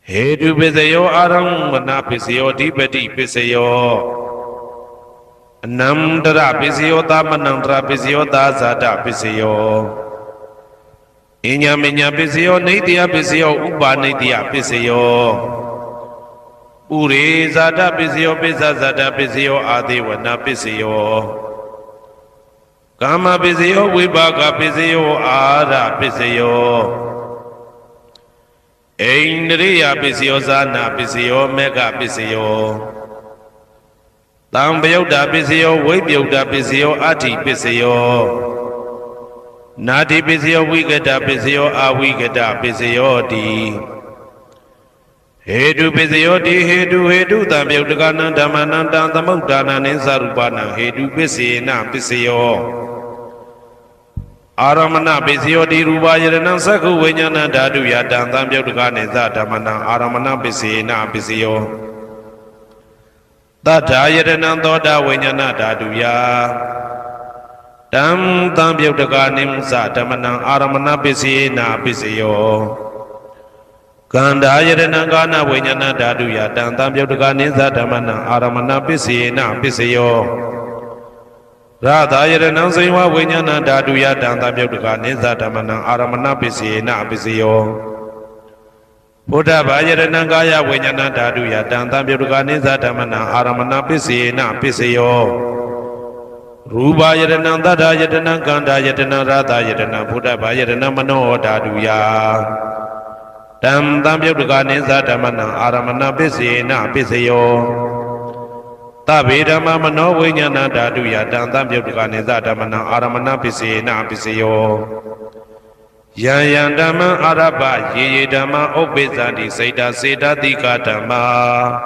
Hedu Pisayo Aramana Pisayo Dipati Pisayo Namdra Pisayo Tamanandra Pisayo Dazada Pisayo Inya Minya Pisayo Nidya Pisayo Uba Nidya Pisayo Uri Zada Pisayo Pisa Zada Pisayo Adiwana Pisayo Kama Pisayo Vibhaga Pisayo Ara Pisayo Indriya Pisayo Zana Pisayo Mega Pisayo Tambyoda Pisayo Vibhyoda Pisayo Ati Pisayo Nati Pisayo Vigata Pisayo Avigata Pisayo Di Hedu Pisayo Di Hedu Tambyoda Dhamananda Tamudana Nisarupana Hedu Pisina Pisayo Aramana Pisayo Di Rubayana Saku Vinyana Dadu Yadam Tambyoda Nisa Dhamana Aramana Pisina Pisayo Tata Yadana Doda Vinyana Dadu Ya Dam Tambyoda Nimsa Dhamana Aramana Pisina Pisayo Ganda Yadana Gana Vinyana Dadu Yadam Tambyoda Nisa Dhamana Aramana Pisina Pisayo Radha Yadana Siva Vinyana Dadu Yadam Tambyoda Nisa Dhamana Aramana Pisina Pisayo Buddha Yadana Gaya Vinyana Dadu Yadam Tambyoda Nisa Dhamana Aramana Pisina Pisayo Ruba Yadana Dada Yadana Ganda Yadana Radha Yadana Buddha Yadana Mano Dadu Ya Dam Tambyoda Nisa Dhamana Aramana Pisina Pisayo Tabidama Mano Vinyana Dadu Yadam Tambyoda Nisa Dhamana Aramana Pisina Pisayo Yan Dhamma Araba Ye Dhamma Obezandi Saita Seda Dika Dhamma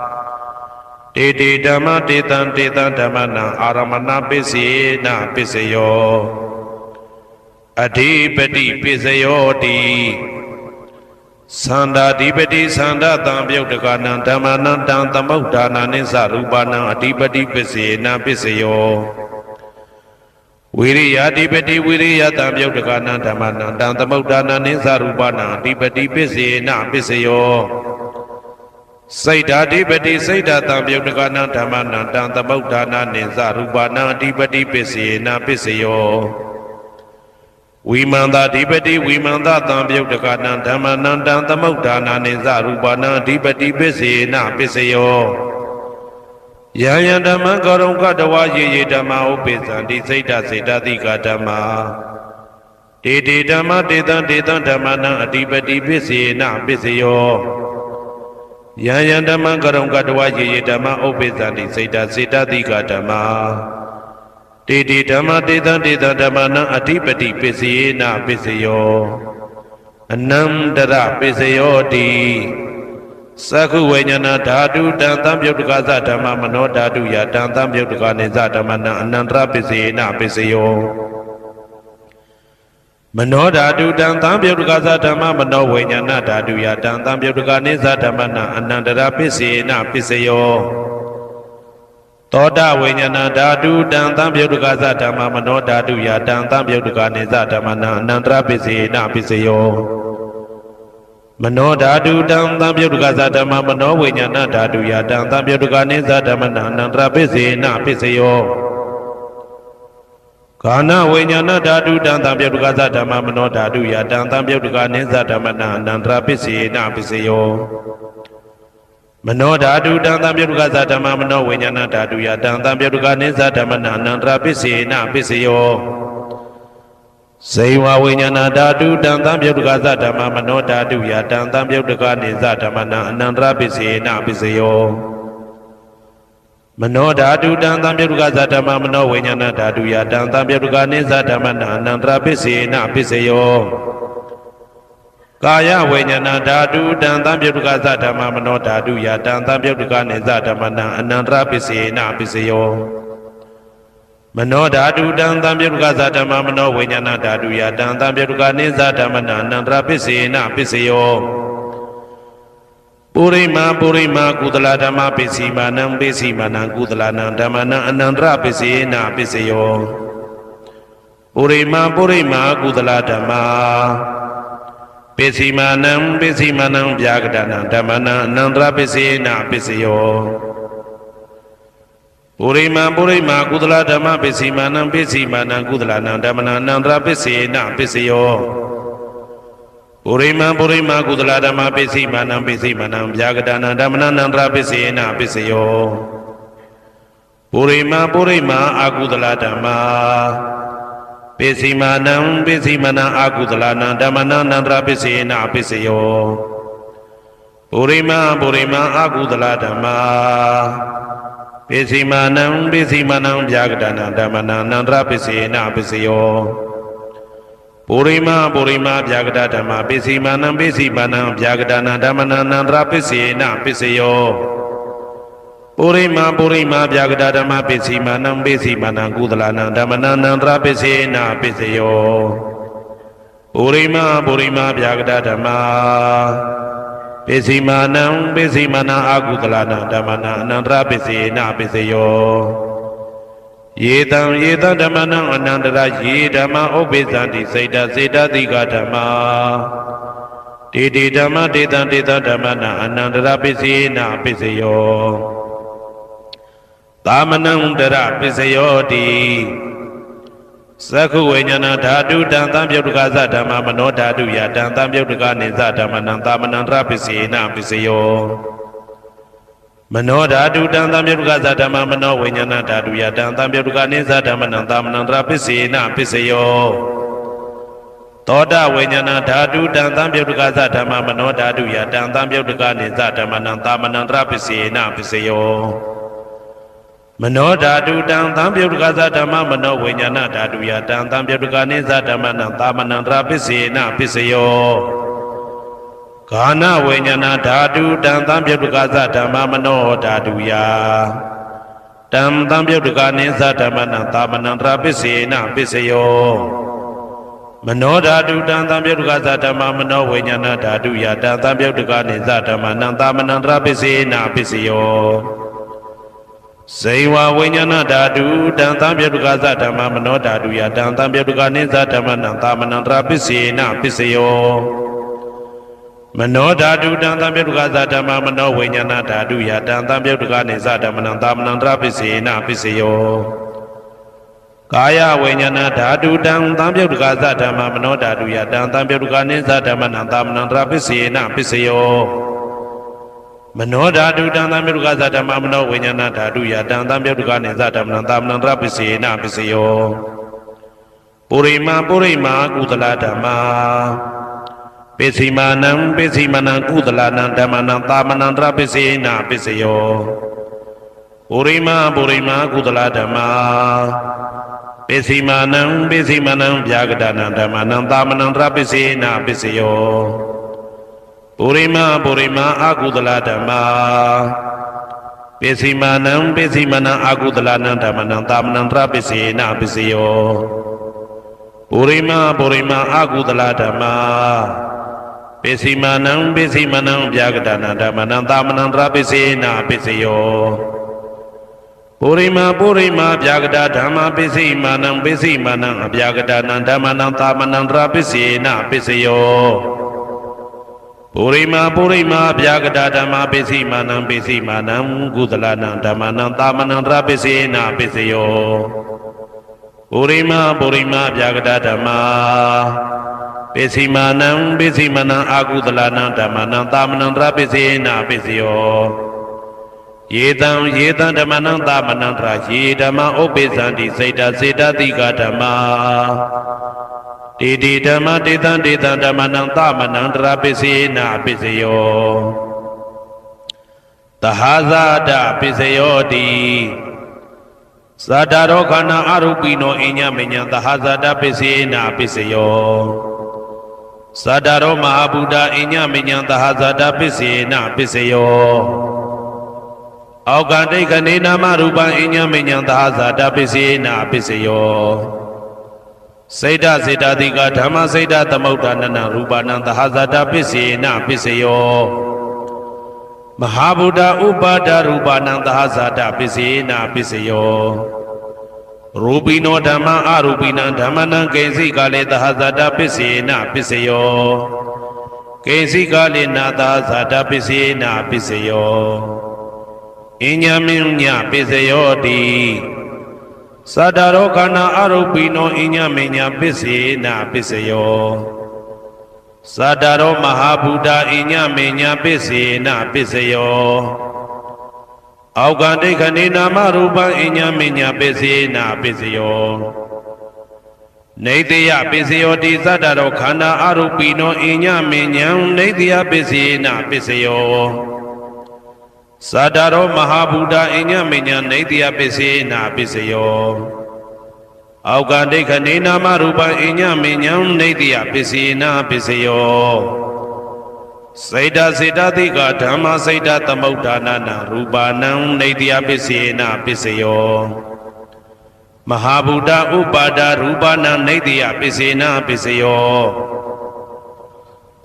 Dede Dhamma Detan Dhamana Aramana Pisina Pisayo Adipati Pisayo Di Sanda Dipati Sanda Tambyoda Dhamana Tamudana Nisa Rupana Adipati Pisina Pisayo Viriya Dipati Viriya Tambyoda Dhamana Tamudana Nisa Rupana Adipati Pisina Pisayo Saita Dipati Saita Tambyoda Dhamana Tamudana Nisa Rupana Adipati Pisina Pisayo Vimanda Dipati Vimanda Tambyoda Dhamana Tamudana Nisa Rupana Adipati Pisina Pisayo Yaya Dhamma Garonga Dawa Ye Dhamma Upesandi Saita Saita Dika Dhamma Dede Dhamma Dedan Dhamana Adipati Pisina Pisayo Yaya Dhamma Garonga Dawa Ye Dhamma Upesandi Saita Saita Dika Dhamma Dede Dhamma Dedan Dhamana Adipati Pisina Pisayo Anamdara Pisayo Di Saku Vinyana Dadu Dan Tambyoda Dhamma Mano Dadu Ya Dan Tambyoda Nisa Dhamana Anandra Pisina Pisayo Mano Dadu Dan Tambyoda Dhamma Mano Vinyana Dadu Ya Dan Tambyoda Nisa Dhamana Anandra Pisina Pisayo Toda Vinyana Dadu Dan Tambyoda Dhamma Mano Dadu Ya Dan Tambyoda Nisa Dhamana Anandra Pisina Pisayo Mano Dadu Dam Tambyoda Dhamma Mano Vinyana Dadu Ya Dan Tambyoda Nisa Dhamana Anandra Pisina Pisayo Kana Vinyana Dadu Dan Tambyoda Dhamma Mano Dadu Ya Dan Tambyoda Nisa Dhamana Anandra Pisina Pisayo Mano Dadu Dan Tambyoda Dhamma Mano Vinyana Dadu Ya Dan Tambyoda Nisa Dhamana Anandra Pisina Pisayo Saiva Vinyana Dadu Dan Tambyoda Dhamma Mano Dadu Ya Dan Tambyoda Nisa Dhamana Anandra Pisina Pisayo Mano Dadu Dan Tambyoda Dhamma Mano Vinyana Dadu Ya Dan Tambyoda Nisa Dhamana Anandra Pisina Pisayo Kaya Vinyana Dadu Dan Tambyoda Dhamma Mano Dadu Ya Dan Tambyoda Nisa Dhamana Anandra Pisina Pisayo Mano Dadu Dan Tambyoda Dhamma Mano Vinyana Dadu Ya Dan Tambyoda Nisa Dhamana Anandra Pisina Pisayo Purima Kudala Dhamma Pisimanam Pisimanam Kudalanam Dhammana Anandra Pisina Pisayo Purima Kudala Dhamma ပိစီမာနံပိစီမာနံဗျာကတနံဓမ္မနံအနန္တရပိစေနပိစယောပုရိမာပုရိမာကုသလဓမ္မပိစီမာနံပိစီမာနံကုသလနံဓမ္မနံအနန္တရပိစေနပိစယောပုရိမာပုရိမာကုသလဓမ္မပိစီမာနံပိစီမာနံဗျာကတနံဓမ္မနံအနန္တရပိစေနပိစယောပုရိမာပုရိမာအာကုသလဓမ္မပိစီမာနံပိစီမာနံအာကုသလနံဓမ္မနံအနန္တရပိစေနပိစယောပုရိမာပုရိမာအာကုသလဓမ္မပိစီမာနံပိစီမာနံဗျာကတနံဓမ္မနံအနန္တရပိစေနပိစယောပုရိမာပုရိမာဗျာကတဓမ္မပိစီမာနံပိစီမာနံဗျာကတနံဓမ္မနံအနန္တရပိစေနပိစယောပုရိမာပုရိမာဗျာကတဓမ္မပိစီမာနံပိစီမာနံကုသလနံဓမ္မနံအနန္တရပိစေနပိစယောပုရိမာပုရိမာဗျာကတဓမ္မပိစီမာနံပိစီမာနံအာကုသလနံဓမ္မနံအနန္တရပိစေနပိစယောယေတံဓမ္မနံအနန္တရယေဓမ္မဥပ္ပိသန္တိစေတစေတတိကဓမ္မတေတိဓမ္မတေတံဓမ္မနံအနန္တရပိစေနပိစယောသာမနံတရပိစယောတိသက္ခုဝိညာဏဓာတုတံသံပြုတ်တကသဓမ္မမနောဓာတုယတံသံပြုတ်တကနေသဓမ္မနံသာမနံတရပိစေနပိစယောမနောဓာတုတံသံပြုတ်တကသဓမ္မမနောဝိညာဏဓာတုယတံသံပြုတ်တကနေသဓမ္မနံသာမနံတရပိစေနပိစယောသောတဝိညာဏဓာတုတံသံပြုတ်တကသဓမ္မမနောဓာတုယတံသံပြုတ်တကနေသဓမ္မနံသာမနံတရပိစေနပိစယောမနောဓာတုတံသံပြုတ်တကသဓမ္မမနောဝိညာဏဓာတုယတံသံပြုတ်တကနေသဓမ္မနံသာမနံတရပိစေနပိစယောဂာနဝိညာဏဓာတုတံသံပြုတ်တကသဓမ္မမနောဓာတုယတံသံပြုတ်တကနေသဓမ္မနံသာမနံတရပိစေနပိစယောမနောဓာတုတံသံပြုတ်တကသဓမ္မမနောဝိညာဏဓာတုယတံသံပြုတ်တကနေသဓမ္မနံသာမနံတရပိစေနပိစယောဇေဝဝိညာဏဓာတုတံသံပြုတ်တကသဓမ္မမနောဓာတုယတံသံပြုတ်တကနေသဓမ္မနံသာမနံတရပိစေနပိစယောမနောဓာတုတံသံပြုတ်တကသဓမ္မမနောဝိညာဏဓာတုယတံသံပြုတ်တကနေသဓမ္မနံသာမနံတရပိစေနပိစယောကာယဝိညာဏဓာတုတံသံပြုတ်တကသဓမ္မမနောဓာတုယတံသံပြုတ်တကနေသဓမ္မနံသာမနံတရပိစေနပိစယောမနောဓာတုတံသံပြုတ်တကသဓမ္မမနောဝိညာဏဓာတုယတံသံပြုတ်တကနေသဓမ္မနံသာမနံတရပိစေနပိစယောပုရိမာပုရိမာကုသလဓမ္မပိစီမာနံပိစီမာနံကုသလနံဓမ္မနံသာမနံတရပိစေနပိစယောပုရိမာပုရိမာကုသလဓမ္မပိစီမာနံပိစီမာနံဗျာကတနံဓမ္မနံသာမနံတရပိစေနပိစယောပုရိမာပုရိမာအာကုသလဓမ္မပိစီမာနံပိစီမာနံအာကုသလနံဓမ္မနံသာမနံတရပိစေနပိစယောပုရိမာပုရိမာအာကုသလဓမ္မပိစီမာနံပိစီမာနံဗျာကတနံဓမ္မနံသာမနံတရပိစေနပိစယောပုရိမာပုရိမာဗျာကတဓမ္မပိစီမာနံပိစီမာနံအဗျာကတနံဓမ္မနံသာမနံတရပိစေနပိစယောပုရိမာပုရိမာဗျာကတဓမ္မပိစီမာနံပိစီမာနံကုသလနံဓမ္မနံသာမနံတရပိစေနပိစယောပုရိမာပုရိမာဗျာကတဓမ္မပိစီမာနံပိစီမာနံအာကုသလနံဓမ္မနံသာမနံတရပိစေနပိစယောယေတံဓမ္မနံသာမနံတရယေဓမ္မဥပ္ပိသန္တိစေတစေတတိကဓမ္မတေတိဓမ္မတေတံဓမ္မနံသာမနံတရပိစေနပိစယောသဟဇာတပိစယောတိသတ္တရောခန္ဓာအရူပိနောအညမညံသဟဇာတပိစေနပိစယောသတ္တရောမဟာဗုဒ္ဓအညမညံသဟဇာတပိစေနပိစယောအောက်ကတိတ်ကနေနာမရူပံအညမညံသဟဇာတပိစေနပိစယောစေတစေတတိကဓမ္မစေတသမုဋ္ဌာနနရူပနံသဟဇာတပိစေနပိစယောမဟာဗုဒ္ဓဥပါဒရူပနံသဟဇာတပိစေနပိစယောရူပိနောဓမ္မအရူပိနံဓမ္မနံကိဉ္စိကလေသဟဇာတပိစေနပိစယော ကိဉ္စိကာလေနာသာဇာတပစ္စယေနာပစ္စယောအညမင်းညပစ္စယောတိသတ္တရောခန္ဓာအရုပိနောအညမင်းညပစ္စယေနာပစ္စယောသတ္တရောမဟာဗုဒ္ဓအညမင်းညပစ္စယေနာပစ္စယောအောက်ကဒိဋ္ဌနေနာမရူပံအညမင်းညပစ္စယေနာပစ္စယောနေတယပစ္စယောတိသတ္တရောခန္ဓာအရုပိနောအညမင်းညံနေတယပစ္စယေနာပစ္စယောသတ္တရောမဟာဗုဒ္ဓအညမညနေတယပစ္စေနာပစ္စယောအောက်ကဒိဋ္ဌနေနာမရူပံအညမညနေတယပစ္စေနာပစ္စယောစေတစေတတိကဓမ္မစေတသမုဋ္ဌာနာနာရူပါဏံနေတယပစ္စေနာပစ္စယောမဟာဗုဒ္ဓဥပါဒရူပနာနေတယပစ္စေနာပစ္စယော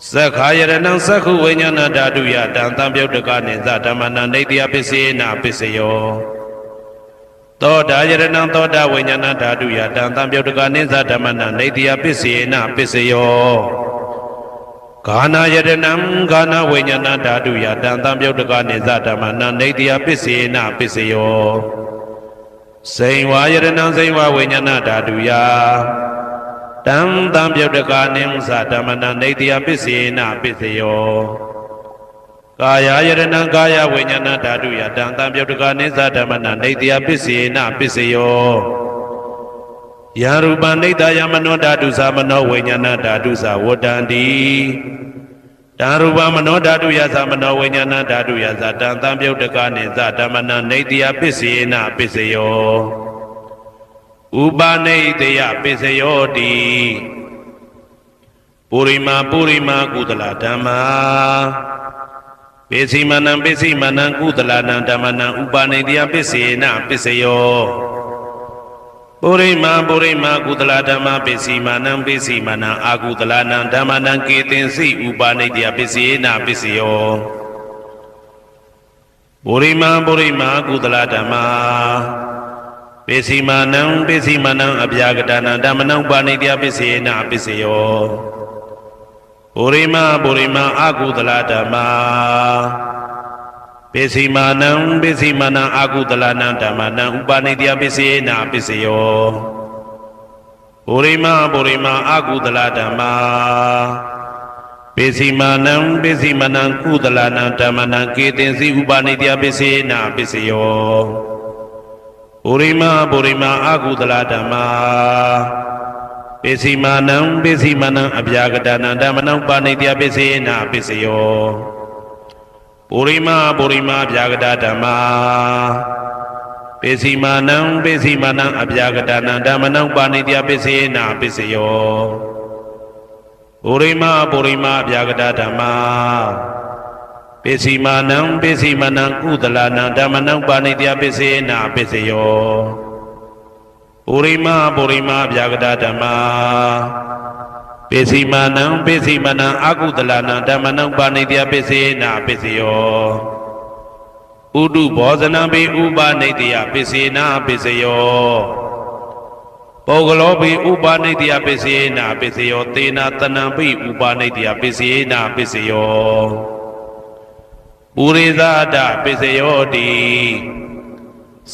သက္ခာယရဏံသက္ခုဝိညာဏဓာတုယတံတံပြုတ်တကနိသဓမ္မနာနေတယပစ္စေနာပစ္စယောသောတာယရဏံသောတာဝိညာဏဓာတုယတံတံပြုတ်တကနိသဓမ္မနာနေတယပစ္စေနာပစ္စယောဂာနာယရဏံဂာနာဝိညာဏဓာတုယတံတံပြုတ်တကနိသဓမ္မနာနေတယပစ္စေနာပစ္စယောစိန်ဝါယရဏံစိန်ဝါဝိညာဏဓာတုယတံတံပြုတ်တကနိသဓမ္မနာနေတယပစ္စေနာပစ္စယောကာယယရဏံကာယဝိညာဏဓာတုယတံတံပြုတ်တကနိသဓမ္မနာနေတယပစ္စေနာပစ္စယောယရူပနိတယမနောဓာတုသမနောဝိညာဏဓာတုသဝတ္တန္တိတံရူပမနောဓာတုယသမနောဝိညာဏဓာတုယသတံတံပြုတ်တကနိသဓမ္မနာနေတယပစ္စေနာပစ္စယောဥပါနေတယပစ္စယောတိပုရိမာကုသလဓမ္မာပိစိမနံကုသလနံဓမ္မနံဥပါနေတယပစ္စေနပစ္စယောပုရိမာကုသလဓမ္မာပိစိမနံအာကုသလနံဓမ္မနံကေတင်စိဥပါနေတယပစ္စေနပစ္စယောပုရိမာကုသလဓမ္မာပိစိမနံအဗျာကတနာဓမ္မနံပါဏိတယပစ္စေနပစ္စယောပုရိမာအာကုသလဓမ္မာပိစိမနံအာကုသလနံဓမ္မနံဥပါဏိတယပစ္စေနပစ္စယောပုရိမာအာကုသလဓမ္မာပိစိမနံကုသလနံဓမ္မနံကေတင်စီဥပါဏိတယပစ္စေနပစ္စယောပုရိမာအာကုသလဓမ္မာပိစိမနံအဗျာကတနာဓမ္မနံပါဏိတယပစ္စေနပစ္စယောပုရိမာအဗျာကတဓမ္မာပိစိမနံအဗျာကတနာဓမ္မနံပါဏိတယပစ္စေနပစ္စယောပုရိမာအဗျာကတဓမ္မာပိစိမနံကုသလနံဓမ္မနံပါဏိတယပစ္စေနပစ္စယောပုရိမာအဗျာကတဓမ္မာပိစိမနံအာကုသလနံဓမ္မနံပါဏိတယပစ္စေနပစ္စယောဥဒုဘောဇနံပိဥပါနေတယပစ္စေနပစ္စယောပုဂ္ဂလောပိဥပါနေတယပစ္စေနပစ္စယောသေနတနံပိဥပါနေတယပစ္စေနပစ္စယောပုရိသဒပစ္စယောတိ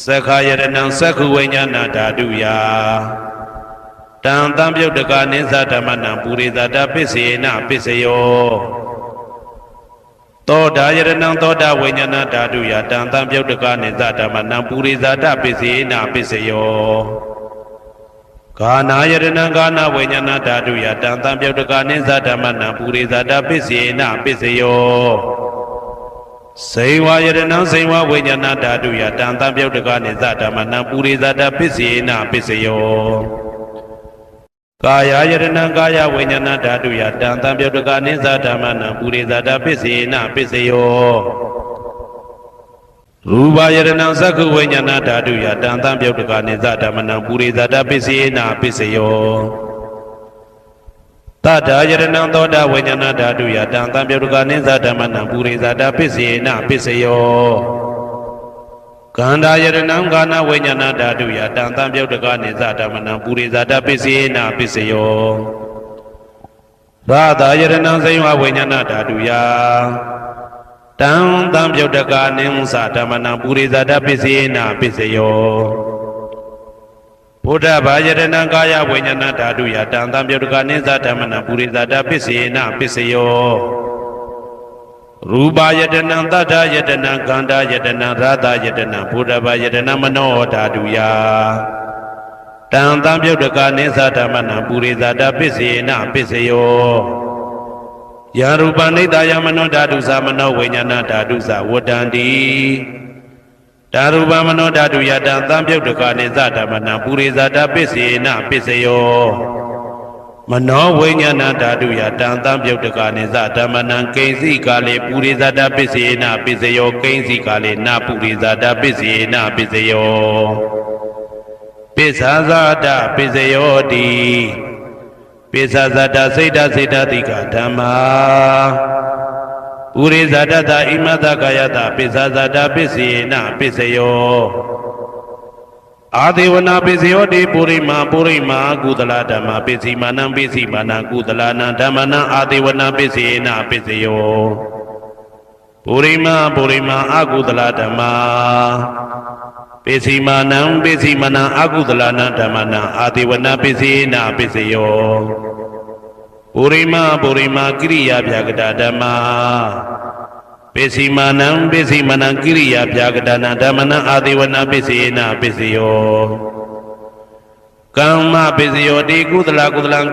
သက္ခာယရဏံသက္ခုဝိညာဏဓာတုယတံတံပြုတ်တကနိသဓမ္မနံပုရိသဒပစ္စေနပစ္စယောသောတာယရဏံသောတာဝိညာဏဓာတုယတံတံပြုတ်တကနိသဓမ္မနံပုရိသဒပစ္စေနပစ္စယောဂာနာယရဏံဂာနာဝိညာဏဓာတုယတံတံပြုတ်တကနိသဓမ္မနံပုရိသဒပစ္စေနပစ္စယောစေဝါယရဏံစေဝဝိညာဏဓာတုယတံတံပြုတ်တကနိသဓမ္မနံပုရိသဒပစ္စေနပစ္စယောကာယယရဏံကာယဝိညာဏဓာတုယတံတံပြုတ်တကနိသဓမ္မနံပုရိသဒပစ္စေနပစ္စယောရူပယရဏံသက္ခုဝိညာဏဓာတုယတံတံပြုတ်တကနိသဓမ္မနံပုရိသဒပစ္စေနပစ္စယောတတယရဏံသောတာဝိညာဏဓာတုယတံတံပြုတ်တကနိသဓမ္မနံပုရိသဒပစ္စေနပစ္စယောကန္တာယရဏံကာနဝိညာဏဓာတုယတံတံပြုတ်တကနိသဓမ္မနံပုရိသဒပစ္စေနပစ္စယောရ ရာသာယရဏံဇိဝဝိညာဏဓာတုယတံတံပြုတ်တကာနိသဓမ္မနံပုရိသတပစ္စေနပစ္စယောဘုဒ္ဓဘာယရဏံကာယဝိညာဏဓာတုယတံတံပြုတ်တကာနိသဓမ္မနံပုရိသတပစ္စေနပစ္စယောရူပယတနံတတ္ထယတနံခန္ဓာယတနံရာသယတနံဘုဒ္ဓဘာယတနံမနောဓာတုယတံတံပြုတ်တကာနိသဓမ္မနံပုရိသတပစ္စေနပစ္စယောယရူပနိတယမနောဓာတုသမနောဝိညာဏဓာတုသဝတ္တန္တိဓာရူပမနောဓာတုယတံတံပြုတ်တကာနိသဓမ္မနံပုရိသတပစ္စေနပစ္စယောမနောဝိညာဏဓာတုယတံတံပြုတ်တကာနိသဓမ္မနံကိဉ္စီကာလေပုရိသတပစ္စေနပစ္စယောကိဉ္စီကာလေနပုရိသတပစ္စေနပစ္စယောပစ္ဆာဇာတပစ္စယောတိပိစ္ဆာဇတစိတ်တစိတ်တတိကဓမ္မာပုရိဇတတဣမတကာယတပိစ္ဆာဇတပစ္စေနပစ္စယောအာဒေဝနာပစ္စယောတိပုရိမာကုသလဓမ္မာပစ္စည်းမာနံပစ္စည်းမာနံကုသလနံဓမ္မနံအာဒေဝနာပစ္စေနပစ္စယောပုရိမာအကုသလဓမ္မာပစ္စည်းမာနံအကုသလနံဓမ္မနံအာဒေဝနာပစ္စေနပစ္စယောပုရိမာကိရိယာပြာကတဓမ္မာပစ္စည်းမာနံကိရိယာပြာကတနာဓမ္မနံအာဒေဝနာပစ္စေနပစ္စယောကမ္မပစ္စယောတိကုသလ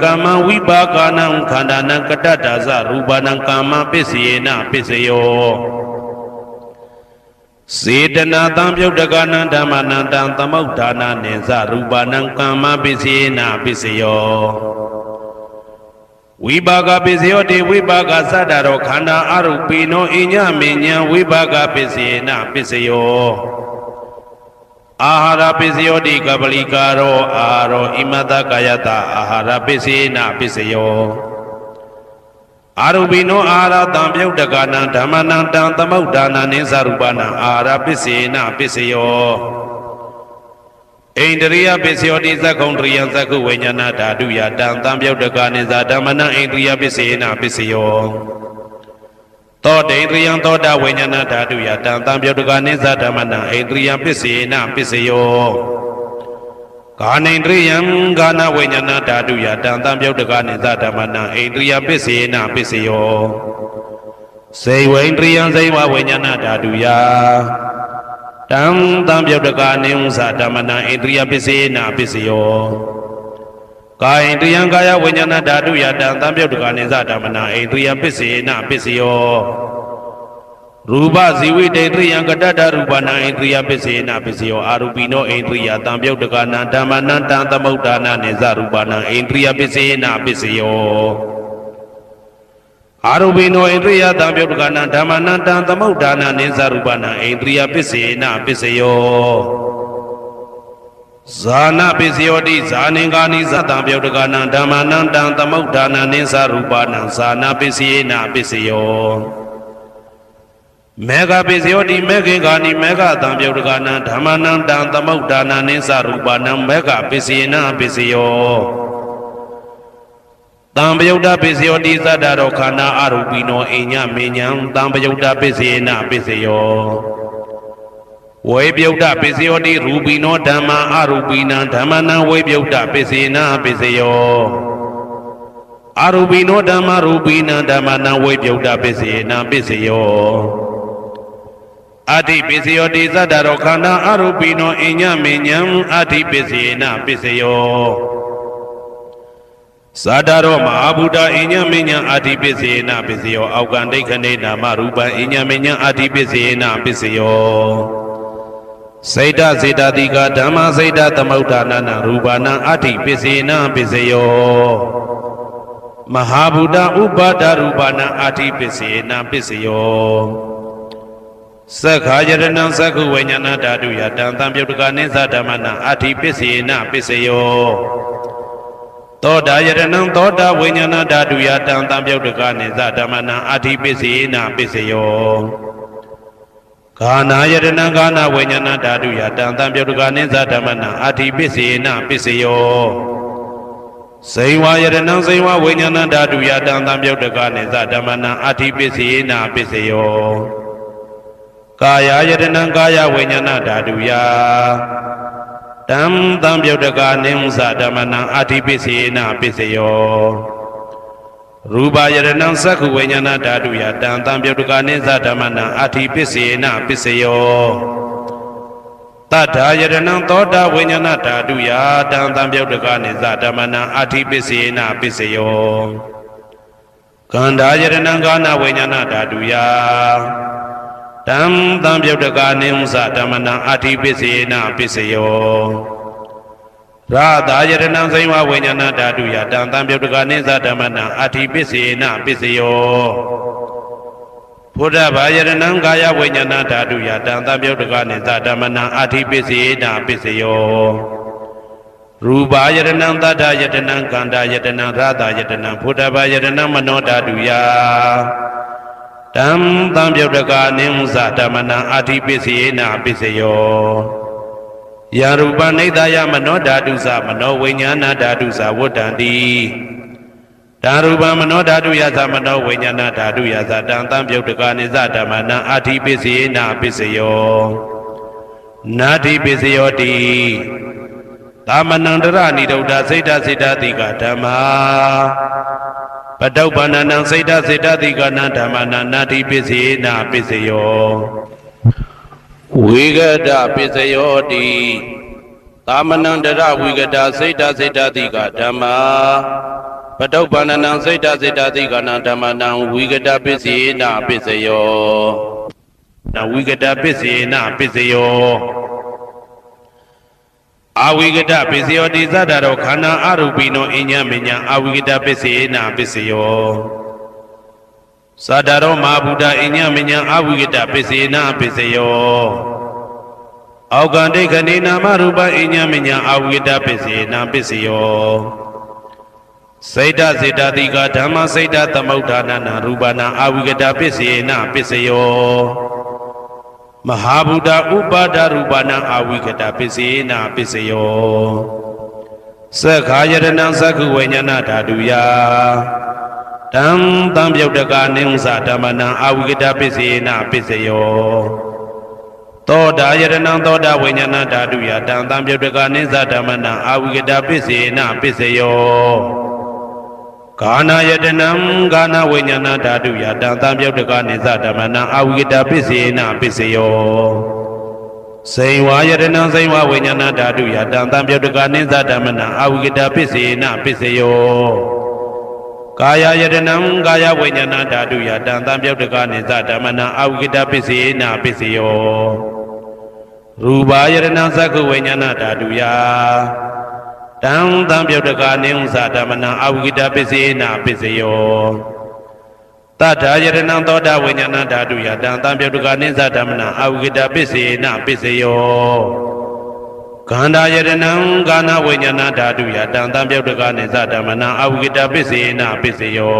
ကမ္မဝိပါကနံခန္ဓာနံကတ္တဒါဇရူပနံကမ္မပစ္စေနပစ္စယောစေတနာတံပြုတ်တကနံဓမ္မနံတံသမုဋ္ဌာနာနိသရူပနံကမ္မပစ္စေနပစ္စယောဝိပါကပစ္စယောတိဝိပါကသတ္တရောခန္ဓာအရုပိနောအညမေညာဝိပါကပစ္စေနပစ္စယောအာဟာရပစ္စယောတိကပလိကာရောအာရောဣမတကာယတအာဟာရပစ္စေနပစ္စယောအာရုပိနောအာဟာရတံပြုတ်တကနံဓမ္မနံတံသမုဋ္ဌာနာနိသရူပနံအာဟာရပစ္စေနပစ္စယောဣန္ဒရိယပစ္စယောတိသက္ကုံတရိယသက္ကုဝိညာဏဓာတုယတံတံပြုတ်တကနိသဓမ္မနံဣန္ဒရိယပစ္စေနပစ္စယောသောတေန္ဒရိယသောတာဝိညာဏဓာတုယတံတံပြုတ်တကနိသဓမ္မနံဣန္ဒရိယပစ္စေနပစ္စယောကာနိန္ဒရိယကာနဝိညာဏဓာတုယတံတံပြုတ်တကနိသဓမ္မနံဣန္ဒရိယပစ္စေနပစ္စယောစေဝိန္ဒရိယဇိဝဝိညာဏဓာတုယတံတံပြုတ်တကနိသဓမ္မနံဣန္ဒရိယပစ္စေနပစ္စယောကာယန္တယံကာယဝိညာဏဓာတုယတံတံပြုတ်တကနိသဓမ္မနံဣန္ဒရိယပစ္စေနပစ္စယောရူပဇီဝိတေတရိယံကတ္တရူပနံဣန္ဒရိယပစ္စေနပစ္စယောအာရူပိနောဣန္ဒရိယတံပြုတ်တကနံဓမ္မနံတံသမုဋ္ဌာနာနိသရူပနံဣန္ဒရိယပစ္စေနပစ္စယောအာရူပိနောဣန္ဒရိယတံပြုတ်တကနံဓမ္မနံတံသမုဋ္ဌာနာနိသရူပနံဣန္ဒရိယပစ္စေနပစ္စယောဇာနပစ္စယောတိဇာနင်္ဂာနိသတံပြုတ်တကနံဓမ္မနံတံသမုဋ္ဌာနာနိသရူပနံဇာနပစ္စေနပစ္စယောမေဃပစ္စယောတိမေခင်္ဂာနိမေဃတံပြုတ်တကနံဓမ္မနံတံသမုဋ္ဌာနာနိသရူပနံမေဃပစ္စေနပစ္စယောတံပယုတ်တပစ္စယောတိသတ္တရောခန္ဓာအရူပိနောအိညမေညံတံပယုတ်တပစ္စေနပစ္စယောဝေပယုတ်တပစ္စယောတိရူပိနောဓမ္မာအရူပိနံဓမ္မနံဝေပယုတ်တပစ္စေနပစ္စယောအရူပိနောဓမ္မာရူပိနံဓမ္မနံဝေပယုတ်တပစ္စေနပစ္စယောအဋ္ဌိပစ္စယောတိသတ္တရောခန္ဓာအရူပိနောအိညမေညံအဋ္ဌိပစ္စေနပစ္စယောသတ္တရောမဟာဗုဒ္ဓအိညမေညံအဋ္ဌိပစ္စေနပစ္စယောအောက်ကံဒိဋ္ဌနေနာမရူပံအိညမေညံအဋ္ဌိပစ္စေနပစ္စယောစေတစေတတိကဓမ္မစေတသမုဋ္ဌာနာနရူပနံအဋ္ဌိပစ္စေနပစ္စယောမဟာဗုဒ္ဓဥပါဒရူပနံအဋ္ဌိပစ္စေနပစ္စယောသက္ခာယရဏံသက္ခုဝိညာဏဓာတုယတံတံပြုတ်တကနိသဓမ္မနံအဋ္ဌိပစ္စေနပစ္စယောသောတာယရဏံသောတာဝိညာဏဓာတုယတံတံပြုတ်တကနိသဓမ္မနံအဋ္ဌိပစ္စေနပစ္စယောကာနာယရဏံကာနာဝိညာဏဓာတုယတံတံပြုတ်တကနိသဓမ္မနံအဋ္ဌိပစ္စေနပစ္စယော စိန်ဝါယတနံစိန်ဝါဝိညာဏဓာတုယတံသံပြုတ်တကနေသဓမ္မနံအဋ္ဌိပစ္စယေနာပစ္စယောကာယယတနံကာယဝိညာဏဓာတုယတံသံပြုတ်တကနေသဓမ္မနံအဋ္ဌိပစ္စယေနာပစ္စယောရူပယတနံသက္ခုဝိညာဏဓာတုယတံသံပြုတ်တကနေသဓမ္မနံအဋ္ဌိပစ္စယေနာပစ္စယောတထာယတနံသောတာဝိညာဏဓာတုယတံသံပြုတ်တကနေသဓမ္မနံအဋ္ဌိပစ္စယေနာပစ္စယောကန္ဓာယတနံကာနဝိညာဏဓာတုယတံသံပြုတ်တကနေသဓမ္မနံအဋ္ဌိပစ္စယေနာပစ္စယောရာသာယတနံစိန်ဝဝိညာဏဓာတုယတံသံပြုတ်တကနေသဓမ္မနံအဋ္ဌိပစ္စယေနာပစ္စယောဘုဒ္ဓဘာယတနံကာယဝိညာဏဓာတုယတံသံပြုတ်တကနေသဓမ္မနံအဋ္ဌိပစ္စယေနာပစ္စယောရူပယတနံသတ္တယတနံကန္တာယတနံရာသာယတနံဘုဒ္ဓဘာယတနံမနောဓာတုယတံသံပြုတ်တကနေသဓမ္မနံအဋ္ဌိပစ္စယေနာပစ္စယောယာရူပနိဒာယမနောဓာတုသမနောဝိညာဏဓာတုသဝတ္တံတိဓာရူပမနောဓာတုယသမနောဝိညာဏဓာတုယသတံသံပြုတ်တကနေသဓမ္မနံအဋ္ဌိပစ္စယေနာပစ္စယောနာတိပစ္စယောတိသမနန္တရဏိဒုဒ္ဓစိတ်တစိတ္တတိကဓမ္မာပတုပ္ပန္နံစိတ်တစိတ္တတိကနံဓမ္မနံနာတိပစ္စယေနာပစ္စယောဝိဂဒပစ္စယောတိသမနန္တရဝိဂဒစိတ်တစိတ္တတိကဓမ္မာပတုပ္ပန္နံစိတ်တစိတ္တတိကနံဓမ္မနံဝိဂဒပစ္စယေနာပစ္စယောနဝိဂဒပစ္စယေနာပစ္စယောအဝိဂဒပစ္စယောတိသတ္တရောခန္ဓာအရူပိနောအညမညအဝိဂဒပစ္စယေနာပစ္စယောသတ္တရောမဟာဗုဒ္ဓအညမညအဝိဂဒပစ္စယေနာပစ္စယောအောကန္တိခဏိနာမရူပအညမညအဝိဂဒပစ္စယေနာပစ္စယောစိတ်တစေတတိကဓမ္မစိတ်တသမုဋ္ဌာနနာရူပနာအဝိဂဒပစ္စယေနာပစ္စယောမဟာဗုဒ္ဓဥပါဒရူပနာအဝိဂဒပစ္စယေနာပစ္စယောသက္ခာယတနံသက္ခုဝိညာဏဓာတုယတံသံပြုတ်တကနေသဓမ္မနံအဝိဂဒပစ္စယေနာပစ္စယောသောတာယတနံသောတာဝိညာဏဓာတုယတံသံပြုတ်တကနေသဓမ္မနံအဝိဂဒပစ္စယေနာပစ္စယောကာနာယတနံကာနဝိညာဏဓာတုယတံသံပြုတ်တကနေသဓမ္မနံအဝိဂဒပစ္စယေနာပစ္စယောစိန်ဝါယတနံစိန်ဝဝိညာဏဓာတုယတံသံပြုတ်တကနေသဓမ္မနံအဝိဂဒပစ္စယေနာပစ္စယောကာယယတနံကာယဝိညာဏဓာတုယတံသံပြုတ်တကနေသဓမ္မနံအဝိဂဒပစ္စယေနာပစ္စယောရူပယတနံသက္ခုဝိညာဏဓာတုယတံသံပြုတ်တကနေသဓမ္မနံအဝိဂဒပစ္စယေနာပစ္စယောတထာယတနံသောတာဝိညာဏဓာတုယတံသံပြုတ်တကနေသဓမ္မနံအဝိဂဒပစ္စယေနာပစ္စယောကန္ဓာယတနံကာနဝိညာဏဓာတုယတံသံပြုတ်တကနေသဓမ္မနံအဝိဂဒပစ္စယေနာပစ္စယော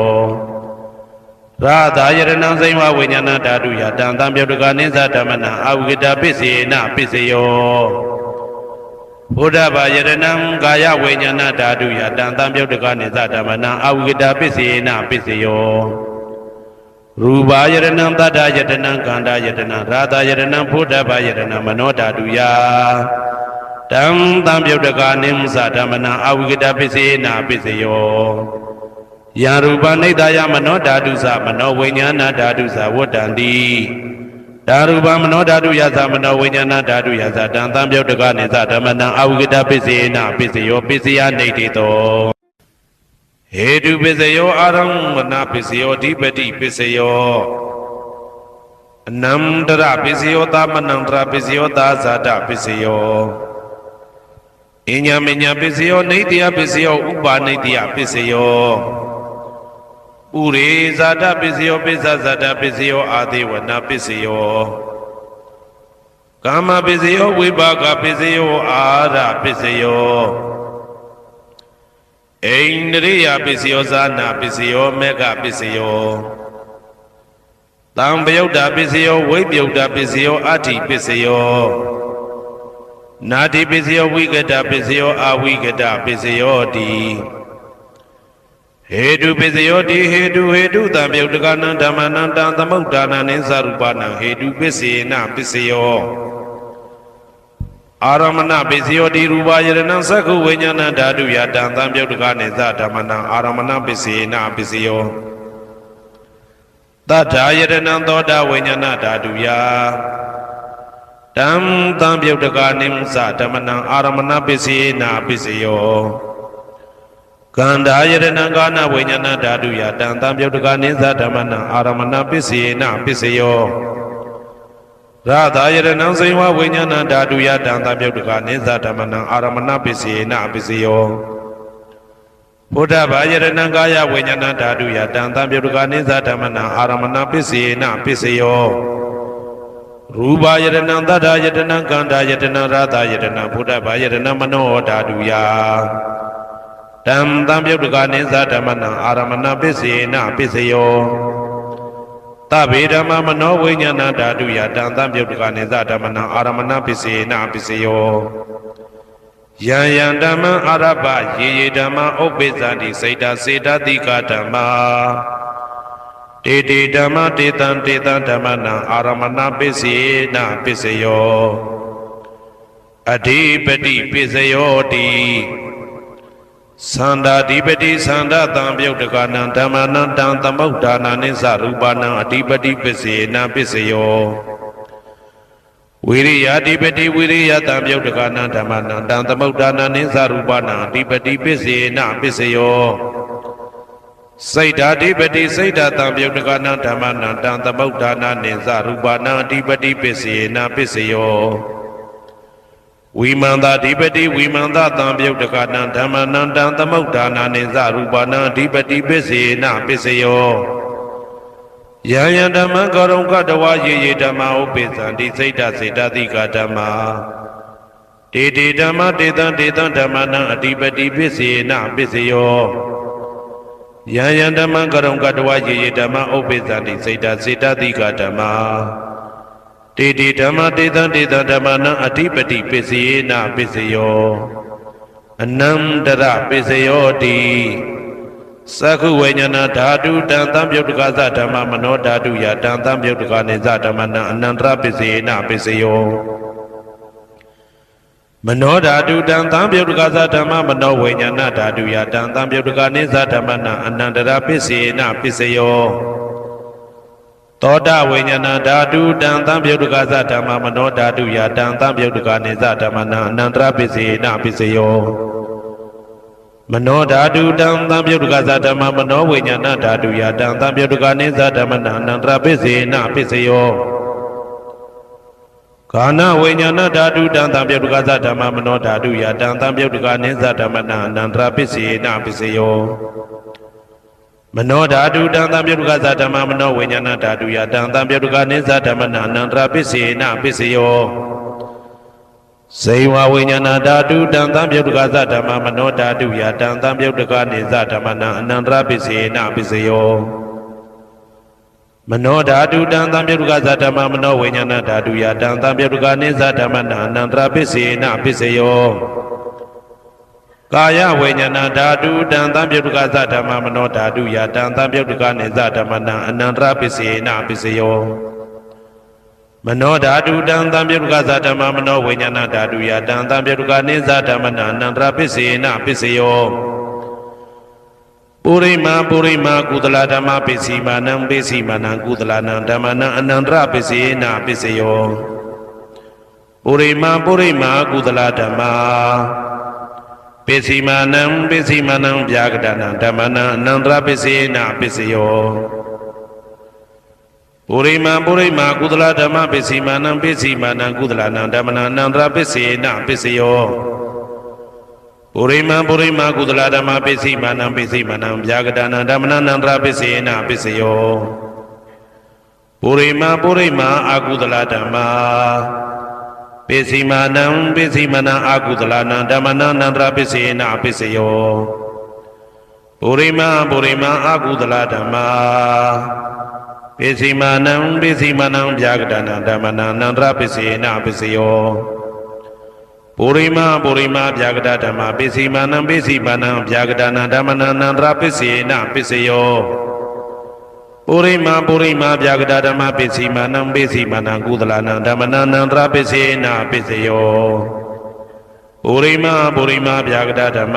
ရာသာယတနံစိန်ဝဝိညာဏဓာတုယတံသံပြုတ်တကနေသဓမ္မနံအဝိဂဒပစ္စယေနာပစ္စယောဘုဒ္ဓဘာယတနံကာယဝိညာဏဓာတုယတံသံပြုတ်တကနေသဓမ္မနံအဝိဂဒပစ္စယေနာပစ္စယောရူပယတနံတတ္တယတနံကန္တာယတနံရာသာယတနံဘုဒ္ဓဘာယတနံမနောဓာတုယတံသံပြုတ်တကနေသဓမ္မနံအဝိဂဒပစ္စယေနာပစ္စယောယာရူပနိဒာယမနောဓာတုသမနောဝိညာဏဓာတုသဝတ္တံတိဓာရူပမနောဓာတုယသမနောဝိညာဏဓာတုယသတံသံပြုတ်တကနေသဓမ္မနံအဝိဂဒပစ္စယေနာပစ္စယောပစ္စယနေတိတောဟေတုပစ္စယောအာရမဏပစ္စယောဓိပတိပစ္စယောအနန္တရပစ္စယောသမနန္တရပစ္စယောသာဇာတပစ္စယောအညမညပစ္စယောနေတိယပစ္စယောဥပါနေတိယပစ္စယောဥရေဇာတပစ္စယောပစ္စဇာတပစ္စယောအာသေဝနာပစ္စယောကာမပစ္စယောဝိပါကပစ္စယောအာရပစ္စယောအိန္ဒရိယပစ္စယောဇာနာပစ္စယောမေဃပစ္စယောတံပယုတ်တာပစ္စယောဝိပယုတ်တာပစ္စယောအဋ္ဌိပစ္စယောနာတိပစ္စယောဝိကတပစ္စယောအဝိကတပစ္စယောတိ ဟေတုပစ္စယောတိဟေတုတံပြုတ်တကနံဓမ္မနံတံသမုဒ္ဒါနံနိသရူပနံဟေတုပစ္စေနပစ္စယောအာရမဏပစ္စယောတိရူပယရဏံသက္ခုဝိညာဏဓာတုယတံသံပြုတ်တကနိသဓမ္မနံအာရမဏပစ္စေနပစ္စယောသတ္ထာယရဏံသောတာဝိညာဏဓာတုယတံသံပြုတ်တကနိသဓမ္မနံအာရမဏပစ္စေနပစ္စယောကန္ဓာယရဏံကာနဝိညာဏဓာတုယတံသံပြုတ်တကနိသဓမ္မနံအာရမဏပစ္စေနပစ္စယောရသာယရဏံစေဝဝိညာဏဓာတုယတံသံပြုတ်တကနိသဓမ္မနံအာရမဏပစ္စေနပစ္စယောဘုဒ္ဓဘာယရဏံကာယဝိညာဏဓာတုယတံသံပြုတ်တကနိသဓမ္မနံအာရမဏပစ္စေနပစ္စယောရူပယရဏံသတ္ထာယတနံကန္ဓာယတနံရသာယတနံဘုဒ္ဓဘာယရဏံမနောဓာတုယတံသံပြုတ်တကနိသဓမ္မနံအာရမဏပစ္စေနပစ္စယောသဗ္ဗေဓမ္မမနောဝိညာဏဓာတုယတံသံပြုတ်တကနိသဓမ္မနံအာရမဏပစ္စေနပစ္စယောယံယံဓမ္မအာရပယေဓမ္မဥပ္ပိသန္တိစိတ်တစေတတိကဓမ္မာတေတေဓမ္မတေတံဓမ္မနံအာရမဏပစ္စေနပစ္စယောအဓိပတိပစ္စယောတိသန္တာဓိပတိသန္တာတံပြုတ်တကနံဓမ္မနံတံသမုဒ္ဒါနနိသရူပနံအဓိပတိပစ္စေနပစ္စယောဝိရိယဓိပတိဝိရိယတံပြုတ်တကနံဓမ္မနံတံသမုဒ္ဒါနနိသရူပနံအဓိပတိပစ္စေနပစ္စယောစိတ်ဓာဓိပတိစိတ်ဓာတံပြုတ်တကနံဓမ္မနံတံသမုဒ္ဒါနနိသရူပနံအဓိပတိပစ္စေနပစ္စယောဝိမန္တာဓိပတိဝိမန္တတံပြုတ်တကနံဓမ္မနံတံသမုဒ္ဒါနနိသရူပနံအဓိပတိပစ္စေနပစ္စယောယံယံဓမ္မကရုံကတဝယေဓမ္မဥပိသံတိစိတ်တစေတတိကဓမ္မာတေတေဓမ္မတေတံဓမ္မနံအဓိပတိပစ္စေနပစ္စယောယံယံဓမ္မကရုံကတဝယေဓမ္မဥပိသံတိစိတ်တစေတတိကဓမ္မာတေတေဓမ္မတေတံဓမ္မနံအဓိပတိပစ္စေနပစ္စယောအနန္တရပစ္စယောတိသက္ခုဝိညာဏဓာတုတံသံပြုတ်တကသဓမ္မမနောဓာတုယတံသံပြုတ်တကနိသဓမ္မနံအနန္တရပစ္စေနပစ္စယောမနောဓာတုတံသံပြုတ်တကသဓမ္မမနောဝိညာဏဓာတုယတံသံပြုတ်တကနိသဓမ္မနံအနန္တရပစ္စေနပစ္စယောသောတာဝိညာဏဓာတုတံသံပြုတ်တကသဓမ္မမနောဓာတုယတံသံပြုတ်တကနိသဓမ္မနံအနန္တရပစ္စေနပစ္စယောမနောဓာတုတံသံပြုတ်တကသဓမ္မမနောဝိညာဏဓာတုယတံသံပြုတ်တကနိသဓမ္မနံအနန္တရပစ္စေနပစ္စယောကာနဝိညာဏဓာတုတံသံပြုတ်တကသဓမ္မမနောဓာတုယတံသံပြုတ်တကနိသဓမ္မနံအနန္တရပစ္စေနပစ္စယောမနောဓာတုတံသံပြုတ်တကသဓမ္မမနောဝိညာဏဓာတုယတံသံပြုတ်တကနိသဓမ္မနံအနန္တရပစ္စေနပစ္စယောစေဝဝိညာဏဓာတုတံသံပြုတ်တကသဓမ္မမနောဓာတုယတံသံပြုတ်တကနိသဓမ္မနံအနန္တရပစ္စေနပစ္စယောမနောဓာတုတံသံပြုတ်တကသဓမ္မမနောဝိညာဏဓာတုယတံသံပြုတ်တကနိသဓမ္မနံအနန္တရပစ္စေနပစ္စယောကာယဝိညာဏဓာတုတံသံပြုတ်တကသဓမ္မမနောဓာတုယတံသံပြုတ်တကနိသဓမ္မနံအနန္တရပစ္စေနပစ္စယောမနောဓာတုတံသံပြုတ်တကသဓမ္မမနောဝိညာဏဓာတုယတံသံပြုတ်တကနိသဓမ္မနံအနန္တရပစ္စေနပစ္စယောပုရိမာကုသလဓမ္မပစ္စည်းမာနံပစ္စည်းမာနံကုသလနံဓမ္မနံအနန္တရပစ္စေနပစ္စယောပုရိမာကုသလဓမ္မာပစ္စည်းမာနံဗျာကတနံဓမ္မနံအနန္တရပစ္စေနပစ္စယောပုရိမာကုသလဓမ္မပစ္စည်းမာနံကုသလနံဓမ္မနံအနန္တရပစ္စေနပစ္စယောပုရိမာကုသလဓမ္မပစ္စည်းမာနံဗျာကတနံဓမ္မနံအနန္တရပစ္စေနပစ္စယောပုရိမာအကုသလဓမ္မာပစ္စည်းမာနံအကုသလနံဓမ္မနံအနန္တရပစ္စေနပစ္စယောပုရိမာအကုသလဓမ္မာပစ္စည်းမာနံဗျာကတနံဓမ္မနံအနန္တရပစ္စေနပစ္စယော ပုရိမဗျာဂဒဓမ္မပစ္စည်းမာနံဗျာဂဒနာဓမ္မနာနန္တရပစ္စေနပစ္စယောပုရိမဗျာဂဒဓမ္မပစ္စည်းမာနံကုသလနာဓမ္မနာနန္တရပစ္စေနပစ္စယောပုရိမဗျာဂဒဓမ္မ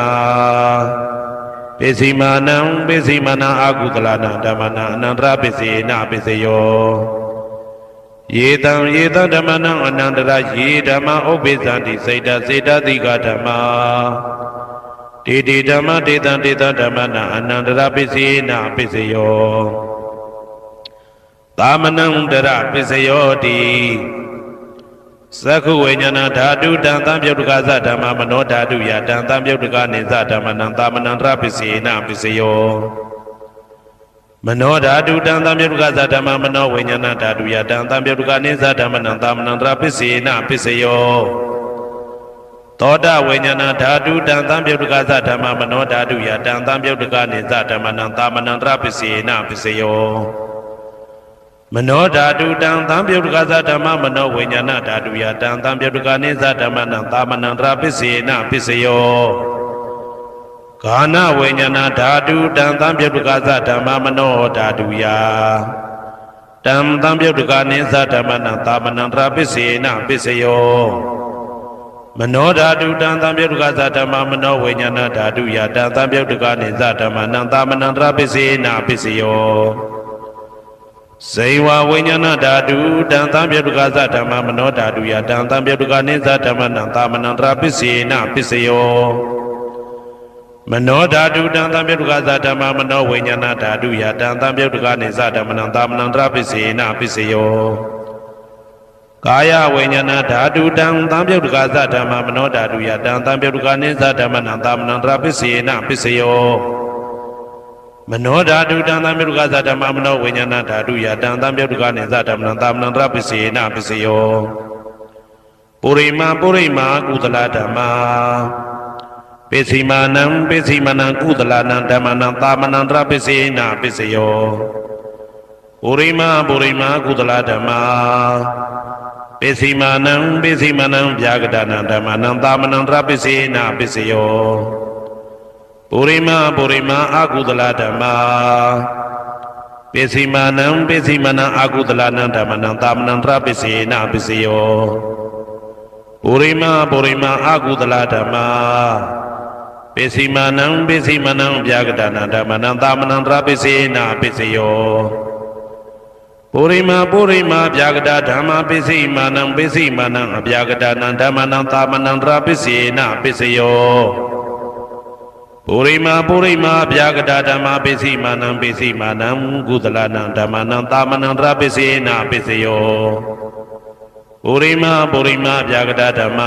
ပစ္စည်းမာနံအကုသလနာဓမ္မနာအနန္တရပစ္စေနပစ္စယောယေတံဓမ္မနံအနန္တရယေဓမ္မဥပ္ပိသန္တိစေတတိကဓမ္မာတေဓမ္မတေတံဓမ္မနံအနန္တရပစ္စေနပစ္စယောသာမနံတရပစ္စယောတိသက္ခုဝိညာဏဓာတုတံသံပြုတ်တကသဓမ္မမနောဓာတုယတံသံပြုတ်တကနေသဓမ္မနံသာမနံတရပစ္စေနပစ္စယောမနောဓာတုတံသံပြုတ်တကသဓမ္မမနောဝိညာဏဓာတုယတံသံပြုတ်တကနေသဓမ္မနံသာမနံတရပစ္စေနပစ္စယောသောတဝိညာဏဓာတုတံသံပြုတ်တကသဓမ္မမနောဓာတုယတံသံပြုတ်တကနေသဓမ္မနံသာမနံတရပစ္စေနပစ္စယောမနောဓာတုတံသံပြုတ်တကသဓမ္မမနောဝိညာဏဓာတုယတံသံပြုတ်တကနေသဓမ္မနံသာမနံတရပစ္စေနပစ္စယောဂာနဝိညာဏဓာတုတံသံပြုတ်တကသဓမ္မမနောဓာတုယတံသံပြုတ်တကနေသဓမ္မနံသာမနံတရပစ္စေနပစ္စယောမနောဓာတုတံသံပြုတ်တကသဓမ္မမနောဝိညာဏဓာတုယတံသံပြုတ်တကနေသဓမ္မနံသာမနံတရပစ္စေနပစ္စယောဇေဝဝိညာဏဓာတုတံသံပြုတ်တကသဓမ္မမနောဓာတုယတံသံပြုတ်တကနေသဓမ္မနံသာမနံတရပစ္စေနပစ္စယောမနောဓာတုတံသံပြုတ်တကသဓမ္မမနောဝိညာဏဓာတုယတံသံပြုတ်တကနေသဓမ္မနံသာမနံတရပစ္စေနပစ္စယောကာယဝိညာဏဓာတုတံသံပြုတ်တကသဓမ္မမနောဓာတုယတံသံပြုတ်တကနေသဓမ္မနံသာမနံတရပစ္စေနပစ္စယောမနောဓာတုတံသံပြုတ်တကသဓမ္မမနောဝိညာဏဓာတုယတံသံပြုတ်တကနေသဓမ္မနံသာမနံတရပစ္စေနပစ္စယောပုရိမကုသလဓမ္မာပစ္စည်းမာနံကုသလနာဓမ္မနံသာမနံတရပစ္စေနပစ္စယောပုရိမကုသလဓမ္မာပစ္စည်းမာနံဗျာဂဒနာဓမ္မနံသာမနံတရပစ္စေနပစ္စယောပုရိမအကုသလဓမ္မာပစ္စည်းမာနံအကုသလနာဓမ္မနံသာမနံတရပစ္စေနပစ္စယောပုရိမအကုသလဓမ္မာပစ္စည်းမာနံဗျာဂဒနာဓမ္မနံသာမနံတရပစ္စေနပစ္စယောပုရိမဗျာဂဒဓမ္မပစ္စည်းမာနံအဗျာဂဒနာဓမ္မနံသာမနံတရပစ္စေနပစ္စယောပုရိမဗျာဂဒဓမ္မပစ္စည်းမာနံကုသလနာဓမ္မနံသာမနံတရပစ္စေနပစ္စယောပုရိမဗျာဂဒဓမ္မ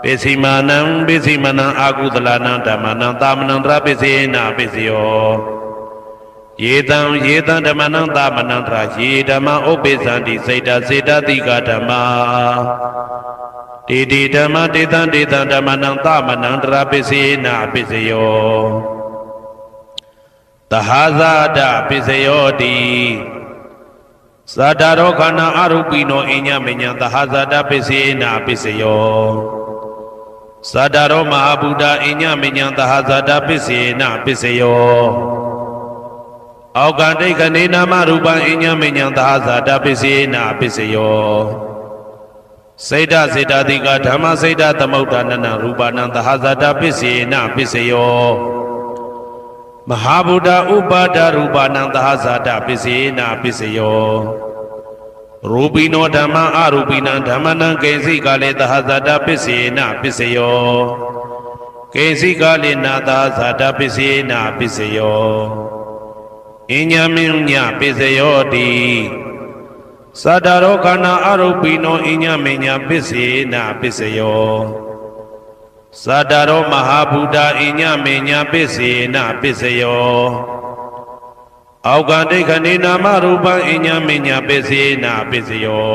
ပစ္စည်းမာနံအကုသလနာဓမ္မနံသာမနံတရပစ္စေနပစ္စယောယေတံဓမ္မနံသာမနံတရယေဓမ္မဥပ္ပိသန္တိစေတတိကဓမ္မာတေဓမ္မတေတံဓမ္မနံသာမနံတရပစ္စေနပစ္စယောသဟဇာတပစ္စယောတိသတ္တရောခန္ဓာအရူပိနောအညမညံသဟဇာတပစ္စေနပစ္စယောသတ္တရောမဟာဗုဒ္ဓအညမညံသဟဇာတပစ္စေနပစ္စယောအောက်ကတိခဏေနာမရူပံအညမညံသဟဇာတပစ္စေနပစ္စယောစေတတိကဓမ္မစေတသမုဋ္ဌာနနရူပနံသဟဇာတပစ္စေနပစ္စယောမဟာဗုဒ္ဓဥပါဒရူပနံသဟဇာတပစ္စေနပစ္စယောရူပိနောဓမ္မအရူပိနံဓမ္မနံကိဉ္စိကလေသဟဇာတပစ္စေနပစ္စယောကိဉ္စိကလေနာသဟဇာတပစ္စေနပစ္စယောအညမညပစ္စယောတိသတ္တရောခန္ဓာအရူပိနောအညမညပစ္စေနပစ္စယောသတ္တရောမဟာဗုဒ္ဓအညမညပစ္စေနပစ္စယောအောက်ကတိခဏေနာမရူပံအညမညပစ္စေနပစ္စယော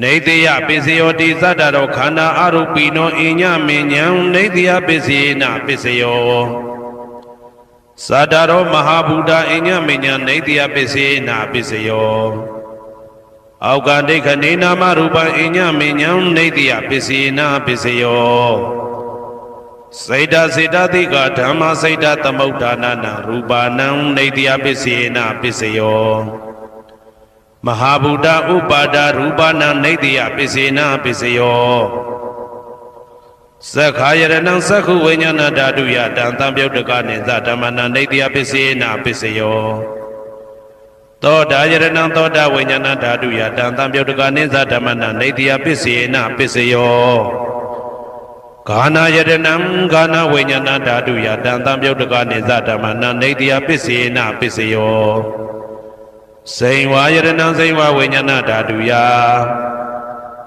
နေတယပစ္စယောတိသတ္တရောခန္ဓာအရူပိနောအညမညံနေတယပစ္စေနပစ္စယောသတ္တရောမဟာဗုဒ္ဓအညမညံနေတယပစ္စေနပစ္စယော အောက်ကဒိဋ္ဌနေနာမရူပံအညမေညံနေတိယပစ္စယေနပစ္စယောစေတစေတတိကဓမ္မစေတသမုဋ္ဌာနနာရူပနံနေတိယပစ္စယေနပစ္စယောမဟာဗုဒ္ဓဥပါဒရူပနံနေတိယပစ္စေနပစ္စယောသက္ခာယရဏံသက္ခုဝိညာဏဓာတုယတံသံပြုတ်တကနိသဓမ္မနံနေတိယပစ္စေနပစ္စယောသောတာယရဏံသောတာဝိညာဏဓာတုယတံသံပြုတ်တကနိသဓမ္မနံနေတိယပစ္စေနပစ္စယောဂာနာယရဏံဂာနာဝိညာဏဓာတုယတံသံပြုတ်တကနိသဓမ္မနံနေတိယပစ္စေနပစ္စယောစိန်ဝါယရဏံစိန်ဝါဝိညာဏဓာတုယ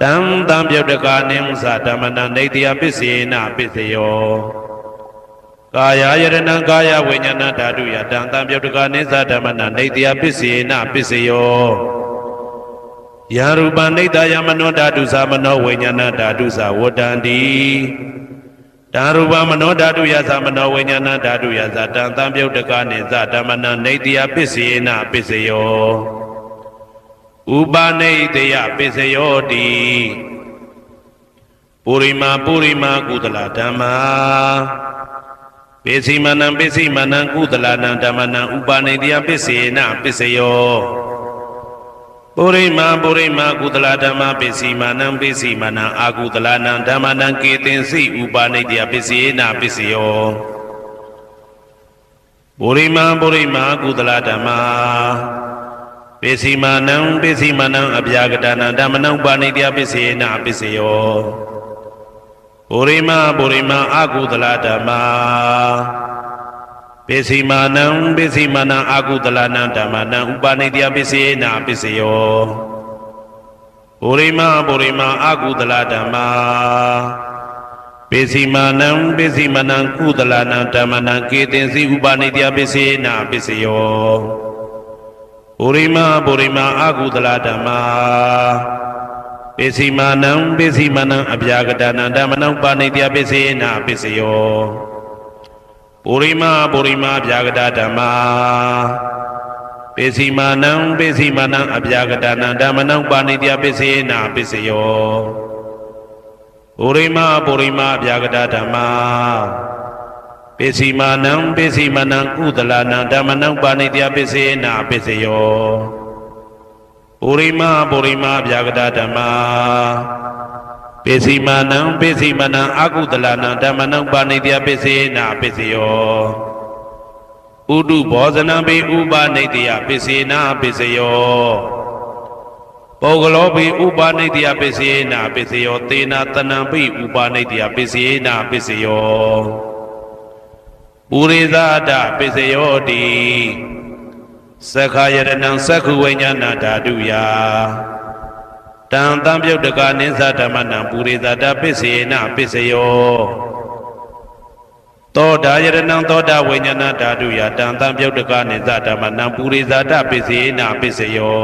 တံသံပြုတ်တကနိသဓမ္မနံနေတိယပစ္စေနပစ္စယောကာယယရဏံကာယဝိညာဏဓာတုယတံသံပြုတ်တကနိသဓမ္မနံနေတိယပစ္စေနပစ္စယောယရူပနိတယမနောဓာတုသမနောဝိညာဏဓာတုသဝတ္တန္တိဓာရူပမနောဓာတုယသမနောဝိညာဏဓာတုယသတံသံပြုတ်တကနိသဓမ္မနံနေတိယပစ္စေနပစ္စယောဥပနိတယပစ္စယောတိပုရိမာပုရိမာကုသလဓမ္မာပိစိမနံပိစိမနံကုသလနံဓမ္မနံဥပနိတယပစ္စေနပစ္စယောပုရိမာပုရိမာကုသလဓမ္မာပိစိမနံပိစိမနံအာကုသလနံဓမ္မနံကေတင်စိဥပနိတယပစ္စေနပစ္စယောပုရိမာပုရိမာကုသလဓမ္မာပိစိမနံပိစိမနံအဗျာကတနံဓမ္မနံဥပနိတယပစ္စေနပစ္စယောပုရိမာပုရိမာအာကုသလဓမ္မာပိစိမနံပိစိမနံအာကုသလနံဓမ္မနံဥပနိတယပစ္စေနပစ္စယောပုရိမာပုရိမာအာကုသလဓမ္မာပိစိမနံပိစိမနံကုသလနံဓမ္မနံကေတင်စီဥပနိတယပစ္စေနပစ္စယောပုရိမာပုရိမာအာကုသလဓမ္မာပိစိမနံပိစိမနံအဗျာကတနံဓမ္မနံဥပနိတယပစ္စေနပစ္စယောပုရိမာပုရိမာဗျာကတဓမ္မာပိစိမနံပိစိမနံအဗျာကတနံဓမ္မနံဥပနိတယပစ္စေနပစ္စယောပုရိမာပုရိမာဗျာကတဓမ္မာပိစိမနံပိစိမနံကုသလနံဓမ္မနံဥပနိတယပစ္စေနပစ္စယောပုရိမာပုရိမာဗျာကတဓမ္မာပိစိမနံပိစိမနံအာကုသလနံဓမ္မနံဥပနိတယပစ္စေနပစ္စယောဥဒုဘောဇနံပိဥပနိတယပစ္စေနပစ္စယောပုဂ္ဂလောပိဥပနိတယပစ္စေနပစ္စယောသေနတနံပိဥပနိတယပစ္စေနပစ္စယောပုရိသဒပစ္စယောတိသက္ခာယရဏံသက္ခုဝိညာဏဓာတုယတံသံပြုတ်တကနိသဓမ္မနံပုရိသဒပစ္စေနပစ္စယောသောတာယရဏံသောတာဝိညာဏဓာတုယတံသံပြုတ်တကနိသဓမ္မနံပုရိသဒပစ္စေနပစ္စယော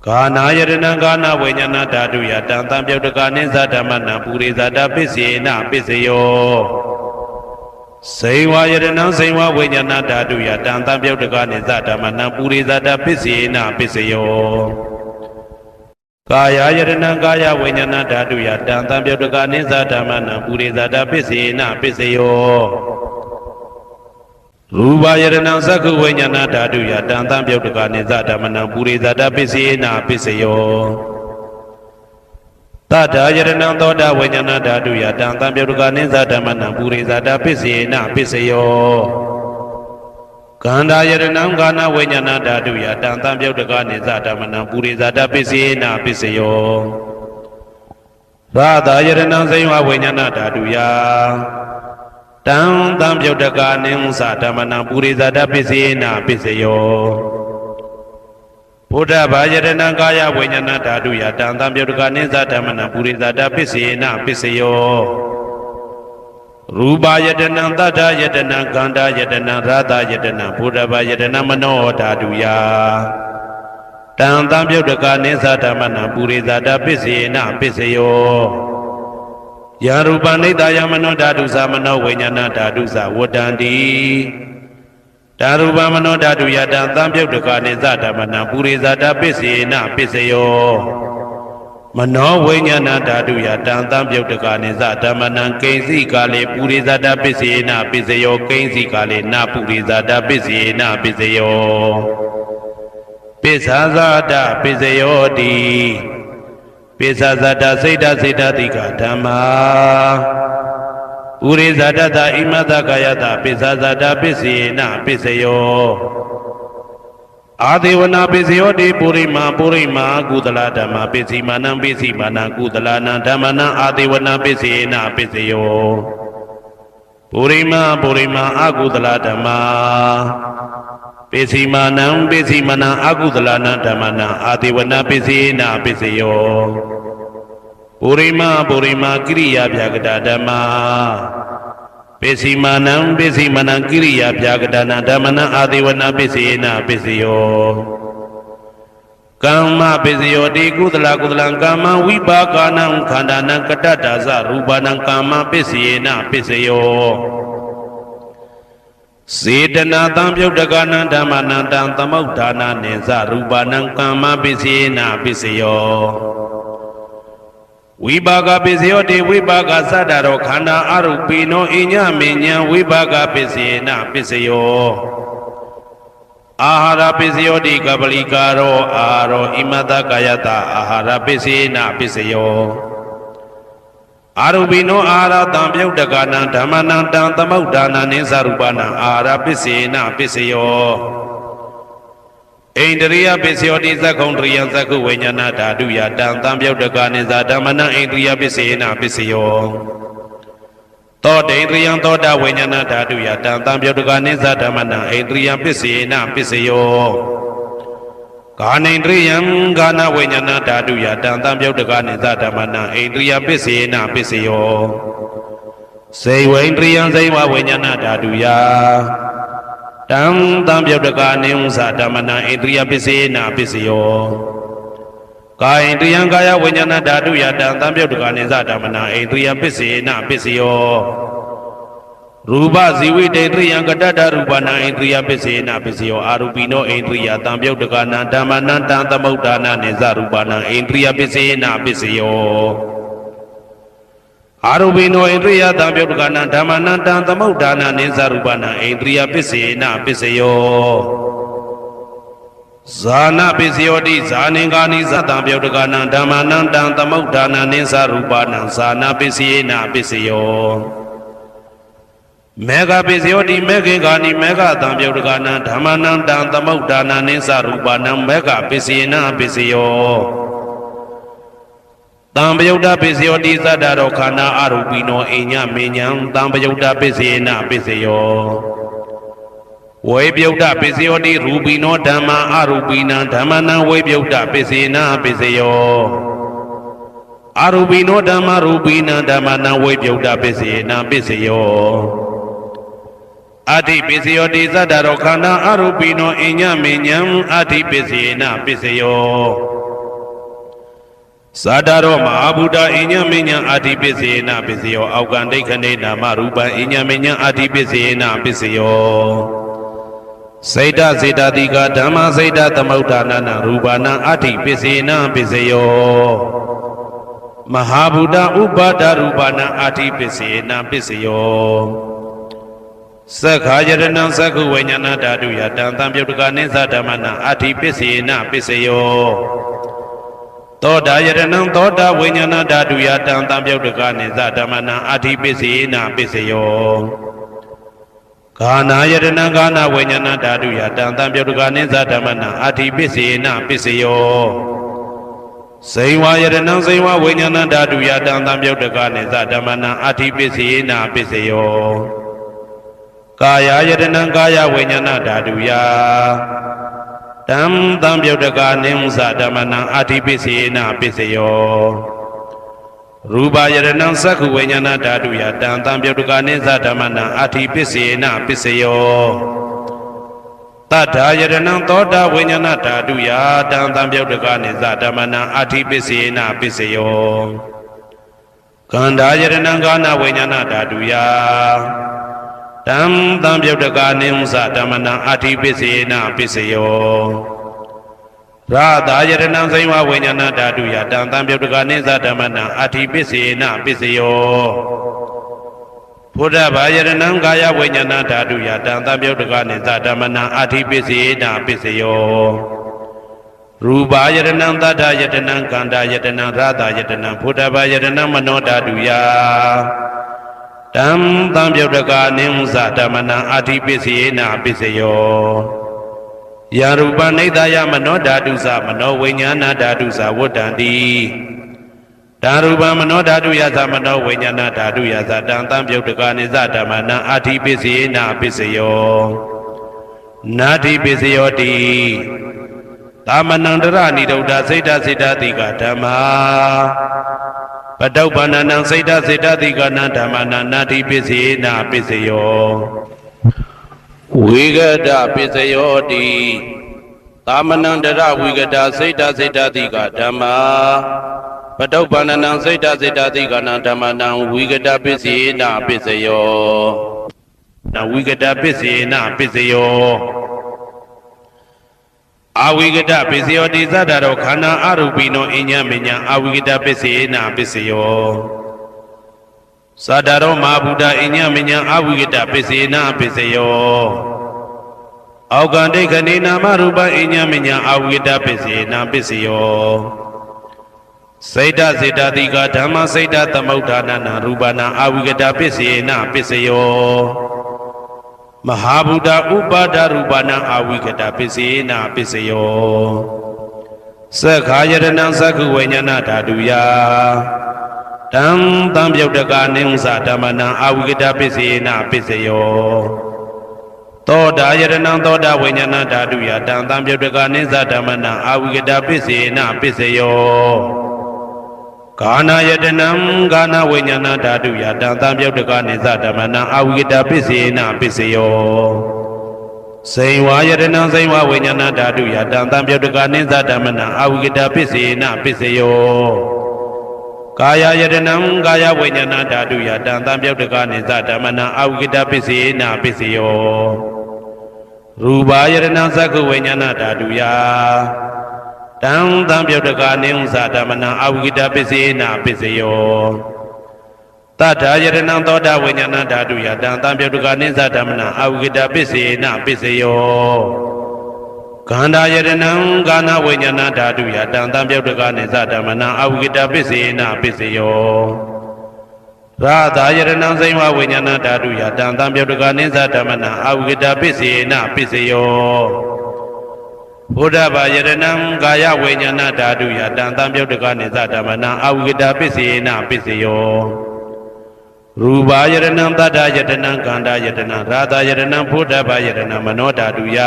ဂာနာယရဏံဂာနာဝိညာဏဓာတုယတံသံပြုတ်တကနိသဓမ္မနံပုရိသဒပစ္စေနပစ္စယောစေဝါယရဏံစေဝါဝိညာဏဓာတုယတံသံပြုတ်တကနိသဓမ္မနံပုရိသဒပစ္စေနပစ္စယောကာယယရဏံကာယဝိညာဏဓာတုယတံသံပြုတ်တကနိသဓမ္မနံပုရိသဒပစ္စေနပစ္စယောရူပယရဏံသက္ခုဝိညာဏဓာတုယတံသံပြုတ်တကနိသဓမ္မနံပုရိသဒပစ္စေနပစ္စယောသတ္တယရဏံသောတာဝိညာဏဓာတုယတံသံပြုတ်တကနိသဓမ္မနံပုရိသဒပစ္စေနပစ္စယောကန္တာယရဏံကာနဝိညာဏဓာတုယတံသံပြုတ်တကနိသဓမ္မနံပုရိသဒပစ္စေနပစ္စယောသာသာယရဏံစိဝဝိညာဏဓာတုယတံသံပြုတ်တကနိသဓမ္မနံပုရိသဒပစ္စေနပစ္စယောဘုဒ္ဓဘာယရဏံကာယဝိညာဏဓာတုယတံသံပြုတ်တကနိသဓမ္မနံပုရိသဒပစ္စေနပစ္စယောရူပယတနံသတ္တယတနံကန္တာယတနံရာသယတနံဘုဒ္ဓဘာယတနံမနောဓာတုယတံသံပြုတ်တကနိသဓမ္မနံပုရိသဒပစ္စေနပစ္စယောယရူပနိတယမနောဓာတုသမနောဝိညာဏဓာတုသဝတ္တန္တိဓ ဓာရူပမနောဓာတုယတံသံပြုတ်တကနိသဓမ္မနံပုရိသတာပစ္စေနပစ္စယောမနောဝိညာဏဓာတုယတံသံပြုတ်တကနိသဓမ္မနံကိဉ္စီကာလေပုရိသတာပစ္စေနပစ္စယောကိဉ္စီကာလေနပုရိသတာပစ္စေနပစ္စယောပစ္ဆာဇာတပစ္စယောတိပိစ္ဆာဇတစိတ်တစိတ်တတိကဓမ္မာဥရိဇတတဣမတကာယတပိစ္ဆာဇတပစ္စေနပစ္စယောအာဒေဝနာပစ္စယောတိပုရိမာကုသလဓမ္မာပစ္စည်းမာနံပစ္စည်းမာနံကုသလနံဓမ္မနံအာဒေဝနာပစ္စေနပစ္စယောပုရိမာအကုသလဓမ္မာပစ္စည်းမာနံပစ္စည်းမာနံအကုသလနံဓမ္မနံအာဒေဝနာပစ္စေနပစ္စယောပုရိမာကိရိယာဗျာကတာဓမ္မာပစ္စည်းမာနံကိရိယာဗျာကတာနံဓမ္မနံအာဒေဝနာပစ္စေနပစ္စယောကမ္မပစ္စယောတိကုသလကမ္မဝိပါကနံခန္ဓာနံကတ္တဒါဇရူပနံကမ္မပစ္စေနပစ္စယောစေတနာတံပြုတ်တကနံဓမ္မနံတံသမုဋ္ဌာနာနိသရူပနံကမ္မပစ္စေနပစ္စယောဝိပါကပစ္စယောတိဝိပါကသတ္တရောခန္ဓာအရုပိနောအညမေညံဝိပါကပစ္စေနပစ္စယောအာဟာရပစ္စယောတိကပလိကာရောအာရောဣမတကာယတအာဟာရပစ္စေနပစ္စယောအာရုပိနောအာဟာရတံပြုတ်တကနံဓမ္မနံတံသမုဋ္ဌာနာနိသရူပနံအာဟာရပစ္စေနပစ္စယောဣန္ဒရိယပစ္စယောတိသက္ခုံတရိယသက္ခုဝိညာဏဓာတုယတံသံပြုတ်တကနိသဓမ္မနံဣန္ဒရိယပစ္စေနပစ္စယောသောတေန္ဒရိယသောတဝိညာဏဓာတုယတံသံပြုတ်တကနိသဓမ္မနံဣန္ဒရိယပစ္စေနပစ္စယောကာနိန္ဒရိယကာနဝိညာဏဓာတုယတံသံပြုတ်တကနိသဓမ္မနံဣန္ဒရိယပစ္စေနပစ္စယောစေဝိန္ဒရိယစေဝဝိညာဏဓာတုယတံသံပြုတ်တကနိဥ္စဓမ္မနံဣန္ဒရိယပစ္စေနပစ္စယောကာယိန္ဒရိယကာယဝိညာဏဓာတုယတံသံပြုတ်တကနိသဓမ္မနံဣန္ဒရိယပစ္စေနပစ္စယောရူပဇီဝိတေန္ဒရိယကတ္တရူပနာဣန္ဒရိယပစ္စေနပစ္စယောအာရူပိနောဣန္ဒရိယတံပြုတ်တကနံဓမ္မနံတံသမုဋ္ဌာနာနိသရူပနံဣန္ဒရိယပစ္စေနပစ္စယောအာရူပိနောဣန္ဒရိယတံပြုတ်တကနံဓမ္မနံတံသမုဋ္ဌာနာနိသရူပနံဣန္ဒရိယပစ္စေနပစ္စယောဇာနပစ္စယောတိဇာနင်္ဂာနိသတံပြုတ်တကနံဓမ္မနံတံသမုဋ္ဌာနာနိသရူပနံဇာနပစ္စေနပစ္စယောမေဃပစ္စယောတိမေခေကာနိမေဃတံပြုတ်တကနံဓမ္မနံတံသမုဋ္ဌာနာနိသရူပနံမေဃပစ္စေနပစ္စယောတံပယုတ်တပစ္စယောတိသတ္တရောခန္ဓာအရူပိနောအိညမေညံတံပယုတ်တပစ္စေနပစ္စယောဝေပယုတ်တပစ္စယောတိရူပိနောဓမ္မာအရူပိနံဓမ္မနံဝေပယုတ်တပစ္စေနပစ္စယောအရူပိနောဓမ္မာရူပိနံဓမ္မနံဝေပယုတ်တပစ္စေနပစ္စယောအဋ္ဌိပစ္စယောတိသတ္တရောခန္ဓာအရူပိနောအိညမေညံအဋ္ဌိပစ္စေနပစ္စယောသာတရောမဟာဗုဒ္ဓအိညမေညံအာတိပစ္စေနပစ္စယောအောက်ကံဒိဋ္ဌနေနာမရူပံအိညမေညံအာတိပစ္စေနပစ္စယောစေတစေတတိကဓမ္မစေတသမုဋ္ဌာနာနရူပနာအာတိပစ္စေနပစ္စယောမဟာဗုဒ္ဓဥပါဒရူပနာအာတိပစ္စေနပစ္စယောသက္ခာယတနံသက္ခုဝိညာဏဓာတုယတံသံပြုတ်တကနိသဓမ္မနံအာတိပစ္စေနပစ္စယောသောတာယတနံသောတာဝိညာဏဓာတုယတံသံပြုတ်တကနိသဓမ္မနံအာတိပစ္စေနပစ္စယောကာနာယတနံကာနာဝိညာဏဓာတုယတံသံပြုတ်တကနိသဓမ္မနံအာတိပစ္စေနပစ္စယောစေဝယတနံစေဝဝိညာဏဓာတုယတံသံပြုတ်တကနိသဓမ္မနံအာတိပစ္စေနပစ္စယောကာယယတနံကာယဝိညာဏဓာတုယတံသံပြုတ်တကနိဥ္စဓမ္မနံအာတိပစ္စေနပစ္စယောရူပယတနံသက္ခုဝိညာဏဓာတုယတံသံပြုတ်တကနိသဓမ္မနံအာတိပစ္စေနပစ္စယောတတ္ထာယတနံသောတာဝိညာဏဓာတုယတံသံပြုတ်တကနိသဓမ္မနံအာတိပစ္စေနပစ္စယောကန္ဓာယတနံကာနဝိညာဏဓာတုယ တံသံပြုတ်တကာနိဥ္စဓမ္မနံအာတိပစ္စေနပစ္စယောရာသာယတနံစိဝဝိညာဏဓာတုယတံသံပြုတ်တကာနိသဓမ္မနံအာတိပစ္စေနပစ္စယောဘုဒ္ဓဘာယတနံကာယဝိညာဏဓာတုယတံသံပြုတ်တကာနိသဓမ္မနံအာတိပစ္စေနပစ္စယောရူပယတနံသတ္တယတနံကန္တာယတနံရာသာယတနံဘုဒ္ဓဘာယတနံမနောဓာတုယတံသံပြုတ်တကာနိဥ္စဓမ္မနံအာတိပစ္စေနပစ္စယောယာရူပနိဒာယမနောဓာတုသမနောဝိညာဏဓာတုသဝတ္တံတိဓာရူပမနောဓာတုယသမနောဝိညာဏဓာတုယသတံသံပြုတ်တကာနိသဓမ္မနံအာတိပစ္စေနပစ္စယောနာတိပစ္စယောတိသမနန္တရဏိဒုဒ္ဓစိတ်တစိတ္တတိကဓမ္မာပတုပ္ပန္နံစိတ်တစိတ္တတိကနံဓမ္မနံနာတိပစ္စေနပစ္စယောဝိဂဒပစ္စယောတိသမနန္တရဝိဂဒစိတ်တစိတ္တတိကဓမ္မာပတုပ္ပန္နံစိတ်တစိတ္တတိကနံဓမ္မနံဝိဂဒပစ္စေနပစ္စယောနဝိဂဒပစ္စေနပစ္စယောအဝိကတပစ္စယောတိသတ္တရောခန္ဓာအရူပိနောအညမညအဝိကတပစ္စေနပစ္စယောသတ္တရောမဟာဗုဒ္ဓအညမညအဝိကတပစ္စေနပစ္စယောအောကံဒိဋ္ဌနေနာမရူပအညမညအဝိကတပစ္စေနပစ္စယောစိတ်တစေတတိကဓမ္မစိတ်တသမုဋ္ဌာနနာရူပနာအဝိကတပစ္စေနပစ္စယောမဟာဗုဒ္ဓဥပါဒရူပနာအဝိကတပစ္စေနပစ္စယောသက္ခာယတနံသက္ခုဝိညာဏဓာတုယတံသံပြုတ်တကာနိဥ္စဓမ္မနံအဝိကတပစ္စေနပစ္စယောသောတာယတနံသောတာဝိညာဏဓာတုယတံသံပြုတ်တကာနိသဓမ္မနံအဝိကတပစ္စေနပစ္စယောကာနာယတနံကာနာဝိညာဏဓာတုယတံသံပြုတ်တကာနိသဓမ္မနံအဝိကတပစ္စေနပစ္စယောစိဝါယတနံစိဝဝိညာဏဓာတုယတံသံပြုတ်တကာနိသဓမ္မနံအဝိကတပစ္စေနပစ္စယောကာယယတနံကာယဝိညာဏဓာတုယတံသံပြုတ်တကာနိသဓမ္မနံအဝိကတပစ္စေနပစ္စယောရူပယတနံသက္ခုဝိညာဏဓာတုယတံသံပြုတ်တကာနိဥ္စဓမ္မနံအဝိကတပစ္စေနပစ္စယောတထာယတနံသောတာဝိညာဏဓာတုယတံသံပြုတ်တကာနိသဓမ္မနံအဝိကတပစ္စေနပစ္စယောကန္တာယတနံကာနဝိညာဏဓာတုယတံသံပြုတ်တကာနိသဓမ္မနံအဝိကတပစ္စေနပစ္စယောရာသာယတနံစိဝဝိညာဏဓာတုယတံသံပြုတ်တကာနိသဓမ္မနံအဝိကတပစ္စေနပစ္စယောဘုဒ္ဓဘာယတနံကာယဝိညာဏဓာတုယတံသံပြုတ်တကာနိသဓမ္မနံအဝိကတပစ္စေနပစ္စယောရူပယတနံတတ္တယတနံကန္တာယတနံရာသာယတနံဘုဒ္ဓဘာယတနံမနောဓာတုယ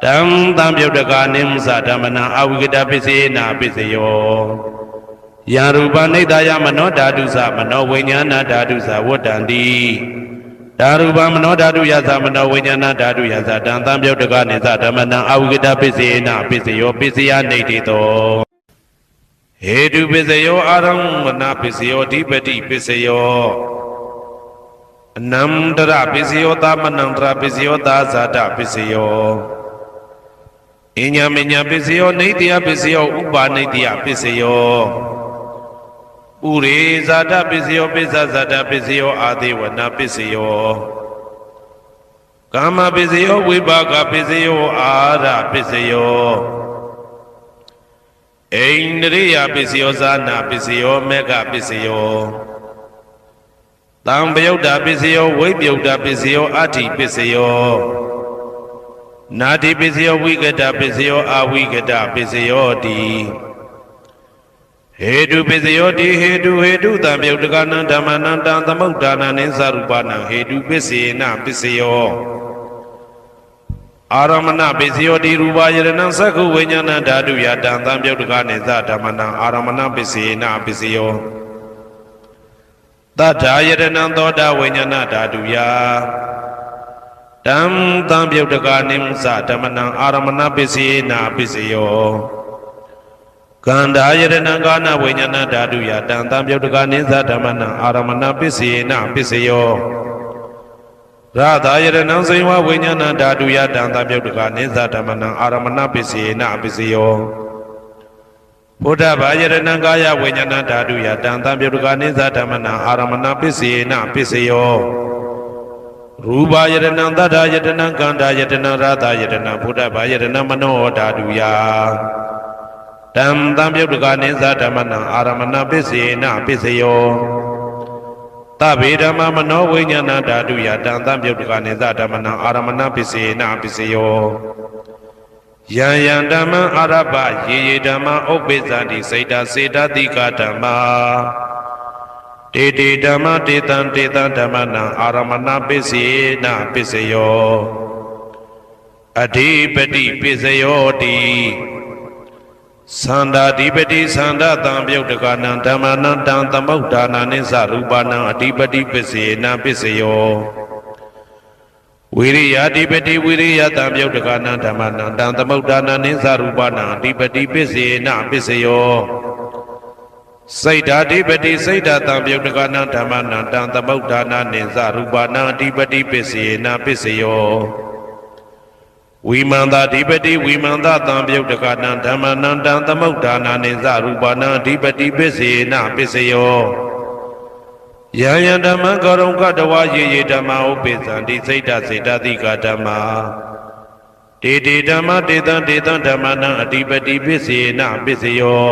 တံသံပြုတ်တကာနိဥ္စဓမ္မနံအဝိကတပစ္စေနပစ္စယောယာရူပနိဒာယမနောဓာတုသမနောဝိညာဏဓာတုသဝတ္တံတိဓာရူပမနောဓာတုယသမနောဝိညာဏဓာတုယသတံသံပြုတ်တကာနိသဓမ္မနံအဝိကတပစ္စေနပစ္စယောပစ္စယနေတိတောဟေတုပစ္စယောအာရမဏပစ္စယောဓိပတိပစ္စယောအနန္တရပစ္စယောသမနန္တရပစ္စယောသာဇာတပစ္စယောအညမညပစ္စယောနေတိယပစ္စယောဥပါနေတိယပစ္စယောဥရေဇာတပစ္စယောပစ္စဇာတပစ္စယောအာသေဝနာပစ္စယောကာမပစ္စယောဝိပါကပစ္စယောအာရပစ္စယောအိန္ဒရိယပစ္စယောဇာနာပစ္စယောမေဃပစ္စယောတံပယုတ်တာပစ္စယောဝိပယုတ်တာပစ္စယောအဋ္ဌိပစ္စယောနာတိပစ္စယောဝိကတပစ္စယောအဝိကတပစ္စယောတိဟေတုပစ္စယောတိဟေတုတံပယုတ်တကနံဓမ္မနံတံသမုဋ္ဌာနံနိသရူပနံဟေတုပစ္စေနပစ္စယောအာရမဏပစ္စယောတိရူပယရဏံသက္ခုဝိညာဏဓာတုယတံသံပြုတ်တကနိသဓမ္မနံအာရမဏပစ္စေနပစ္စယောတထာယရဏံသောတာဝိညာဏဓာတုယတံသံပြုတ်တကနိသဓမ္မနံအာရမဏပစ္စေနပစ္စယောကန္တာယရဏံကာနဝိညာဏဓာတုယတံသံပြုတ်တကနိသဓမ္မနံအာရမဏပစ္စေနပစ္စယော ရာသာယရဏံစေဝဝိညာဏဓာတုယတံသပြုတ်တကနိစ္စဓမ္မနံအာရမဏပစ္စေနပစ္စယောဘုဒ္ဓဘာယရဏံကာယဝိညာဏဓာတုယတံသပြုတ်တကနိစ္စဓမ္မနံအာရမဏပစ္စေနပစ္စယောရူပယရဏံသတ္တယတနံကန္တာယတနံရာသာယတနံဘုဒ္ဓဘာယရဏံမနောဓာတုယတံသပြုတ်တကနိစ္စဓမ္မနံအာရမဏပစ္စေနပစ္စယောသဗ္ဗေဓမ္မမနောဝိညာဏဓာတုယတံသပြုတ်တကနိစ္စဓမ္မနံအာရမဏပစ္စေနပစ္စယောယံယံဓမ္မအာရပယေယေဓမ္မဥပ္ပိသတိစိတ်တစေတတိကဓမ္မာတေတေဓမ္မတေတံတေတံဓမ္မနံအာရမဏပစ္စေနပစ္စယောအဓိပတိပစ္စယောတိသန္တာဓိပတိသန္တာတံပြုတ်တကနံဓမ္မနံတံသမုဋ္ဌာနာနိသရူပနံအဓိပတိပစ္စေနပစ္စယောဝိရိယဓိပတိဝိရိယတံပြုတ်တကနံဓမ္မနံတံသမုဋ္ဌာနာနိသရူပနံအဓိပတိပစ္စေနပစ္စယောစိတ်ဓာဓိပတိစိတ်ဓာတံပြုတ်တကနံဓမ္မနံတံသမုဋ္ဌာနာနိသရူပနံအဓိပတိပစ္စေနပစ္စယောဝိမန္တာဓိပတိဝိမန္တတံပြုတ်တကနံဓမ္မနံတံသမုဋ္ဌာနာနိသရူပနံအဓိပတိပစ္စေနပစ္စယောယံယံဓမ္မကရုံကတဝယေယေဓမ္မဥပ္ပိသံတိစိတ်တစေတတိကဓမ္မာတေတေဓမ္မတေတံတေတံဓမ္မနံအဓိပတိပစ္စေနပစ္စယော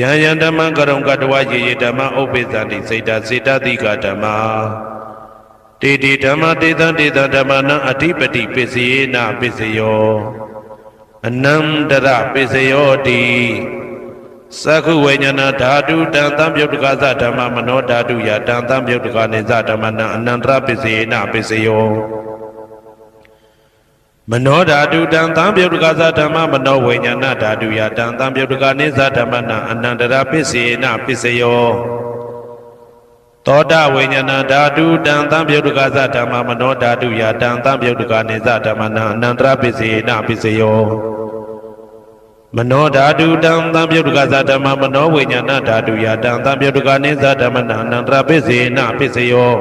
ယံယံဓမ္မကရုံကတဝယေယေဓမ္မဥပ္ပိသံတိစိတ်တစေတတိကဓမ္မာတေတေဓမ္မတေတံတေတံဓမ္မနံအဓိပတိပစ္စေနပစ္စယောအနန္တရပစ္စယောတိသက္ခုဝိညာဏဓာတုတံသံပြုတ်တကသဓမ္မမနောဓာတုယတံသံပြုတ်တကနိသဓမ္မနံအနန္တရပစ္စေနပစ္စယောမနောဓာတုတံသံပြုတ်တကသဓမ္မမနောဝိညာဏဓာတုယတံသံပြုတ်တကနိသဓမ္မနံအနန္တရပစ္စေနပစ္စယောသောတဝိညာဏဓာတုတံသံပြုတ်တကသဓမ္မမနောဓာတုယတံသံပြုတ်တကနိသဓမ္မနံအနန္တရပစ္စေနပစ္စယောမနောဓာတုတံသံပြုတ်တကသဓမ္မမနောဝိညာဏဓာတုယတံသံပြုတ်တကနိသဓမ္မနံအနန္တရပစ္စေနပစ္စယော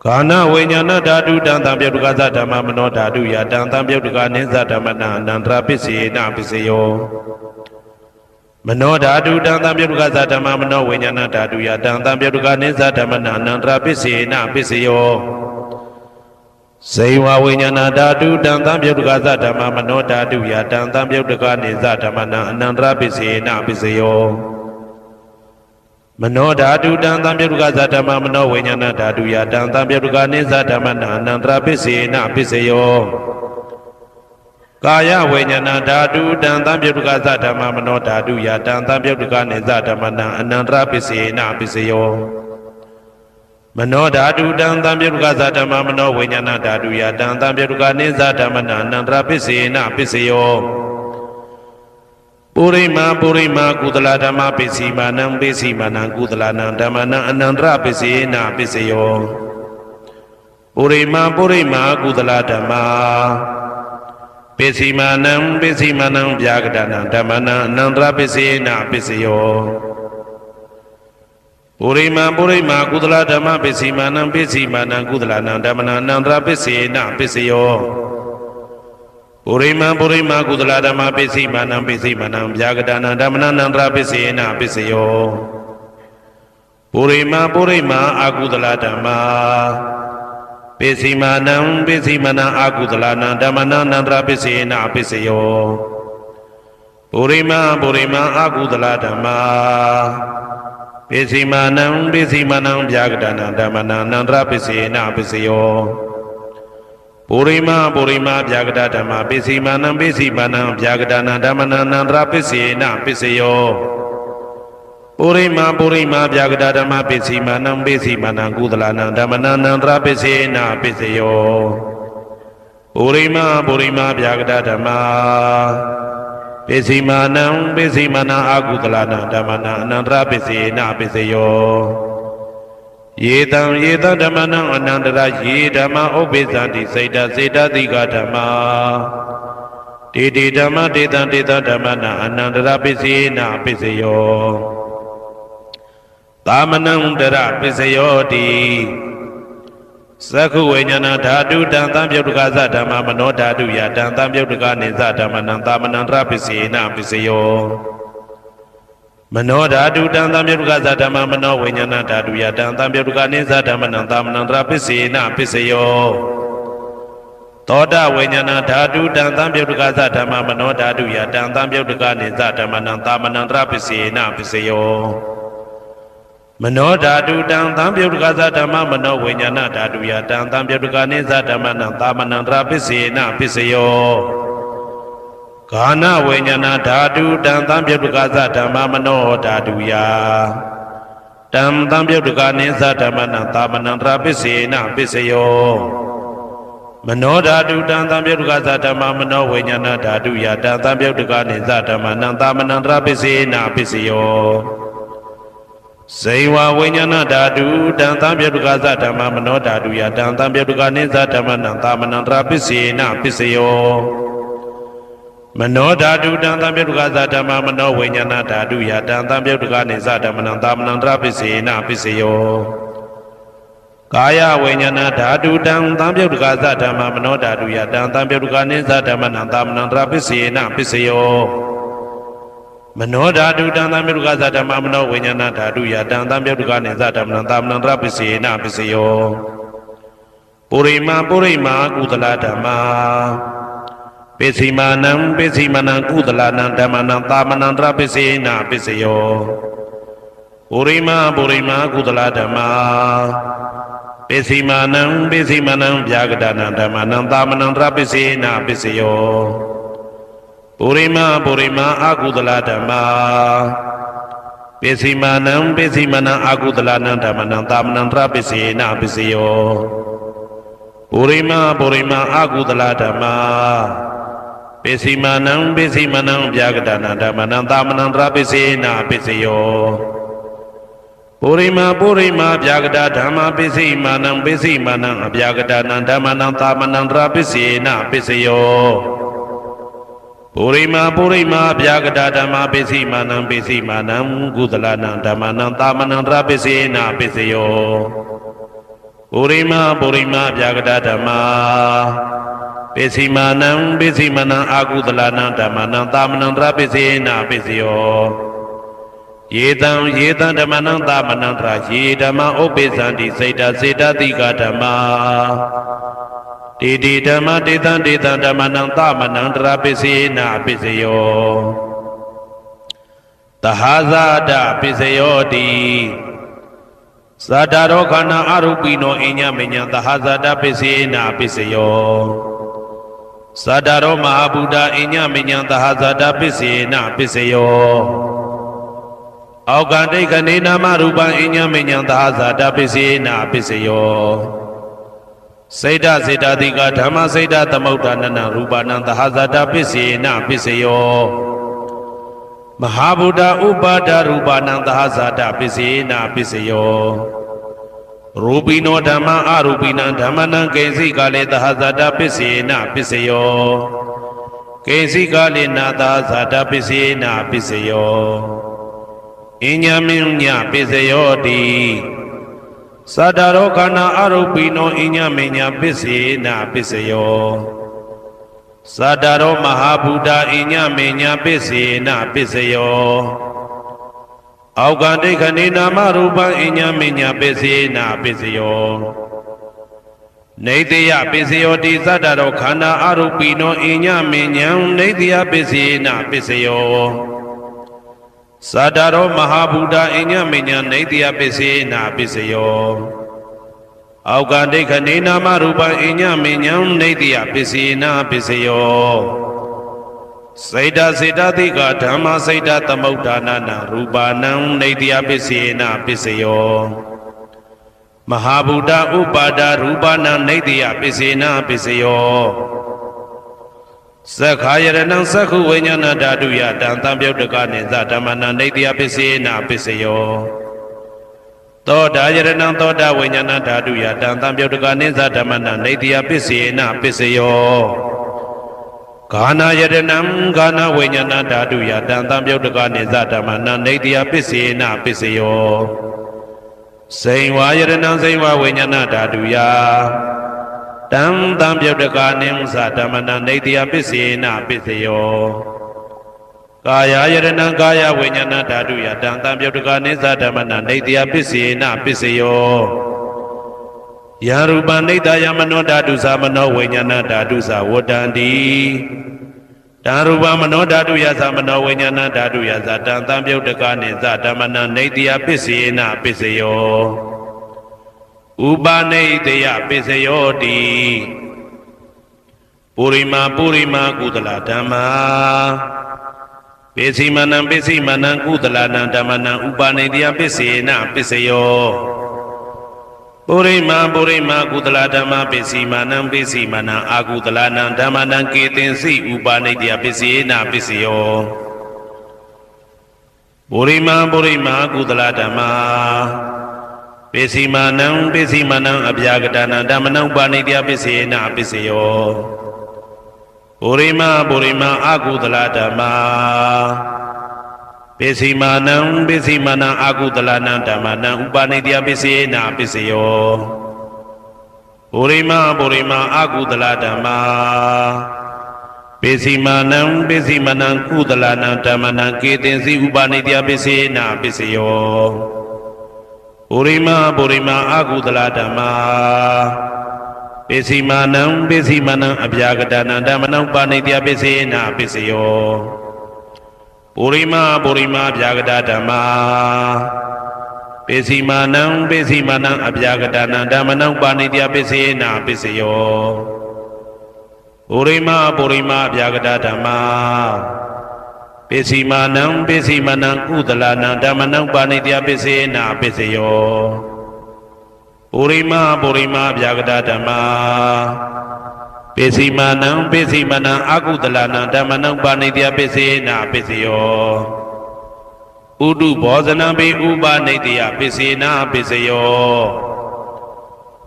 ကာနဝိညာဏဓာတုတံသံပြုတ်တကသဓမ္မမနောဓာတုယတံသံပြုတ်တကနိသဓမ္မနံအနန္တရပစ္စေနပစ္စယောမနောဓာတုတံသံပြုတ်တကသဓမ္မမနောဝိညာဏဓာတုယတံသံပြုတ်တကနိသဓမ္မနံအနန္တရပစ္စေနပစ္စယောဇေဝဝိညာဏဓာတုတံသံပြုတ်တကသဓမ္မမနောဓာတုယတံသံပြုတ်တကနိသဓမ္မနံအနန္တရပစ္စေနပစ္စယောမနောဓာတုတံသံပြုတ်တကသဓမ္မမနောဝိညာဏဓာတုယတံသံပြုတ်တကနိသဓမ္မနံအနန္တရပစ္စေနပစ္စယောကာယဝိညာဏဓာတုတံသံပြုတ်တကသဓမ္မမနောဓာတုယတံသံပြုတ်တကနိသဓမ္မနံအနန္တရပစ္စေနပစ္စယောမနောဓာတုတံသံပြုတ်တကသဓမ္မမနောဝိညာဏဓာတုယတံသံပြုတ်တကနိသဓမ္မနံအနန္တရပစ္စေနပစ္စယောပုရိမာပုရိမာကုသလဓမ္မပစ္စည်းမာနံပစ္စည်းမာနံကုသလနံဓမ္မနံအနန္တရပစ္စေနပစ္စယောပုရိမာပုရိမာကုသလဓမ္မာပစ္စည်းမာနံပစ္စည်းမာနံဗျာကတနံဓမ္မနံအနန္တရပစ္စေနပစ္စယောပုရိမာပုရိမာကုသလဓမ္မပစ္စည်းမာနံပစ္စည်းမာနံကုသလနံဓမ္မနံအနန္တရပစ္စေနပစ္စယောပုရိမာပုရိမာကုသလဓမ္မပစ္စည်းမာနံပစ္စည်းမာနံဗျာကတနံဓမ္မနံအနန္တရပစ္စေနပစ္စယောပုရိမာပုရိမာအကုသလဓမ္မာပစ္စည်းမာနံပစ္စည်းမာနံအကုသလနံဓမ္မနံအနန္တရပစ္စေနပစ္စယောပုရိမာပုရိမာအကုသလဓမ္မာပစ္စည်းမာနံပစ္စည်းမာနံဗျာကတနံဓမ္မနံအနန္တရပစ္စေနပစ္စယောပုရိမာပုရိမာဗျာကတဓမ္မပစ္စည်းမာနံပစ္စည်းမာနံဗျာကတနံဓမ္မနံအနန္တရပစ္စေနပစ္စယောပုရိမာပုရိမာဗျာကတဓမ္မပစ္စည်းမာနံပစ္စည်းမာနံကုသလနံဓမ္မနံအနန္တရပစ္စေနပစ္စယောပုရိမာပုရိမာဗျာကတဓမ္မပစ္စည်းမာနံပစ္စည်းမာနံအကုသလနံဓမ္မနံအနန္တရပစ္စေနပစ္စယောယေတံယေတံဓမ္မနံအနန္တရယေဓမ္မဥပ္ပိသန္တိစိတ်တစေတတိကဓမ္မာတေတေဓမ္မတေတံတေတံဓမ္မနံအနန္တရပစ္စေနပစ္စယောသာမနံတရပစ္စယောတိ သက္ခုဝိညာဏဓာတုတံသံပြုတ်တကသဓမ္မမနောဓာတုယတံသံပြုတ်တကနေသဓမ္မနံသာမဏံတရပစ္စေနပစ္စယောမနောဓာတုတံသံပြုတ်တကသဓမ္မမနောဝိညာဏဓာတုယတံသံပြုတ်တကနေသဓမ္မနံသာမဏံတရပစ္စေနပစ္စယောသောတဝိညာဏဓာတုတံသံပြုတ်တကသဓမ္မမနောဓာတုယတံသံပြုတ်တကနေသဓမ္မနံသာမဏံတရပစ္စေနပစ္စယောမနောဓာတုတံသံပြုတ်တကသဓမ္မမနောဝိညာဏဓာတုယတံသံပြုတ်တကနေသဓမ္မနံသာမဏံတရပစ္စေနပစ္စယောဂာနဝိညာဏဓာတုတံသံပြုတ်တကသဓမ္မမနောဓာတုယတံသံပြုတ်တကနေသဓမ္မနံသာမဏံတရပစ္စေနပစ္စယောမနောဓာတုတံသံပြုတ်တကသဓမ္မမနောဝိညာဏဓာတုယတံသံပြုတ်တကနေသဓမ္မနံသာမဏံတရပစ္စေနပစ္စယောဇေဝဝိညာဏဓာတုတံသံပြုတ်တကသဓမ္မမနောဓာတုယတံသံပြုတ်တကနေသဓမ္မနံသာမဏံတရပစ္စေနပစ္စယောမနောဓာတုတံသံပြုတ်တကသဓမ္မမနောဝိညာဏဓာတုယတံသံပြုတ်တကနေသဓမ္မနံသာမဏံတရပစ္စေနပစ္စယောကာယဝိညာဏဓာတုတံသံပြုတ်တကသဓမ္မမနောဓာတုယတံသံပြုတ်တကနေသဓမ္မနံသာမဏံတရပစ္စေနပစ္စယောမနောဓာတုတံသံပြုတ်တကသဓမ္မမနောဝိညာဏဓာတုယတံသံပြုတ်တကနေသဓမ္မနံသာမဏံတရပစ္စေနပစ္စယောပုရိမာကုသလဓမ္မာပိစိမာနံကုသလနံဓမ္မနံသာမဏံတရပစ္စေနပစ္စယောပုရိမာကုသလဓမ္မာပိစိမာနံဗျာဂဒနံဓမ္မနံသာမဏံတရပစ္စေနပစ္စယောပုရိမာအာကုသလဓမ္မာပိစိမာနံအာကုသလနံဓမ္မနံသာမဏံတရပစ္စေနပစ္စယောပုရိမာအာကုသလဓမ္မာပိစိမာနံဗျာဂဒနံဓမ္မနံသာမဏံတရပစ္စေနပစ္စယောပုရိမာဗျာဂဒဓမ္မာပိစိမာနံအဗျာဂဒနံဓမ္မနံသာမဏံတရပစ္စေနပစ္စယောပုရိမာဗျာဂဒဓမ္မာပိစိမာနံကုသလနံဓမ္မနံသာမဏံတရပစ္စေနပစ္စယောပုရိမာဗျာဂဒဓမ္မာပိစိမာနံအာကုသလနံဓမ္မနံသာမဏံတရပစ္စေနပစ္စယောယေတံဓမ္မနံသာမဏံတရယေဓမ္မဥပ္ပိသန္တိစေတတိကဓမ္မာတေဓမ္မတေတံဓမ္မနံသာမဏံတရပစ္စေနပစ္စယောသဟာဇာတပစ္စယောတိသတ္တရောခန္ဓာအရူပိနောအညမညံသဟာဇာတပစ္စေနပစ္စယောသတ္တရောမဟာဗုဒ္ဓအညမညံသဟာဇာတပစ္စေနပစ္စယောအောက်ကတိခဏေနာမရူပံအညမညံသဟာဇာတပစ္စေနပစ္စယောစေတတိကဓမ္မစေတသမုဋ္ဌာနနရူပနံသဟာဇာတပစ္စေနပစ္စယောမဟာဗုဒ္ဓဥပါဒရူပနံသဟာဇာတပစ္စေနပစ္စယောရူပိနောဓမ္မအရူပိနံဓမ္မနံကိဉ္စိကလေသဟာဇာတပစ္စေနပစ္စယောကိဉ္စိကလေနာသဟာဇာတပစ္စေနပစ္စယောအညမညပစ္စယောတိသတ္တရောခန္ဓာအရူပိနောအညမညပစ္စေနပစ္စယောသတ္တရောမဟာဗုဒ္ဓအညမညပစ္စေနပစ္စယောအောက်ကတိခဏေနာမရူပံအညမညပစ္စေနပစ္စယောနေတယပစ္စယောတိသတ္တရောခန္ဓာအရူပိနောအညမညံနေတယပစ္စေနပစ္စယောသတ္တရောမဟာဗုဒ္ဓအညမညံနေတယပစ္စေနပစ္စယောအောက်ကတိခဏေနာမရူပံအညမညံနေတယပစ္စေနပစ္စယောစေတတိကဓမ္မစေတသမုဋ္ဌာနနရူပနံနေတယပစ္စေနပစ္စယောမဟာဗုဒ္ဓဥပါဒရူပနံနေတယပစ္စေနပစ္စယောသက္ခာယရဏံသက္ခုဝိညာဏဓာတုယတံသံပြုတ်တကနေသဓမ္မနံနေတယပစ္စေနပစ္စယောသောတာယရဏံသောတာဝိညာဏဓာတုယတံသံပြုတ်တကနေသဓမ္မနံနေတယပစ္စေနပစ္စယောဂာနာယရဏံဂာနာဝိညာဏဓာတုယတံသံပြုတ်တကနေသဓမ္မနံနေတယပစ္စေနပစ္စယော စိန်ဝါယရဏံစိန်ဝဝိညာဏဓာတုယတံတံပြုတ်တကာနိဥ္စဓမ္မနံနေတယပစ္စေနပစ္စယောကာယယရဏံကာယဝိညာဏဓာတုယတံတံပြုတ်တကာနိသဓမ္မနံနေတယပစ္စေနပစ္စယောယရူပနိတယမနောဓာတုသမနောဝိညာဏဓာတုသဝတ္တန္တိဓာရူပမနောဓာတုယသမနောဝိညာဏဓာတုယသတံတံပြုတ်တကာနိသဓမ္မနံနေတယပစ္စေနပစ္စယောဥပနိတယပစ္စယောတိပုရိမာကုသလဓမ္မာပိစီမနံကုသလနံဓမ္မနံဥပနိတယပစ္စေနပစ္စယောပုရိမာကုသလဓမ္မာပိစီမနံအာကုသလနံဓမ္မနံကေတင်စီဥပနိတယပစ္စေနပစ္စယောပုရိမာကုသလဓမ္မာပိစီမနံအပြာကတနံဓမ္မနံဥပနိတယပစ္စေနပစ္စယောပုရိမာအာကုသလဓမ္မာပိစီမနံအာကုသလနံဓမ္မနံဥပနိတယပစ္စေနပစ္စယောပုရိမာအာကုသလဓမ္မာပိစီမနံကုသလနံဓမ္မနံကေတင်စီဥပနိတယပစ္စေနပစ္စယောပုရိမာအာကုသလဓမ္မာပိစီမနံအပြာကတနံဓမ္မနံဥပနိတယပစ္စေနပစ္စယောပုရိမာအပြာကတဓမ္မာပိစီမနံအပြာကတနံဓမ္မနံဥပနိတယပစ္စေနပစ္စယောပုရိမာအပြာကတဓမ္မာပိစီမနံကုသလနံဓမ္မနံဥပနိတယပစ္စေနပစ္စယောပုရိမာအပြာကတဓမ္မာပိစီမနံအာကုသလနံဓမ္မနံဥပနိတယပစ္စေနပစ္စယောဥဒုဘောဇနံပိဥပနိတယပစ္စေနပစ္စယော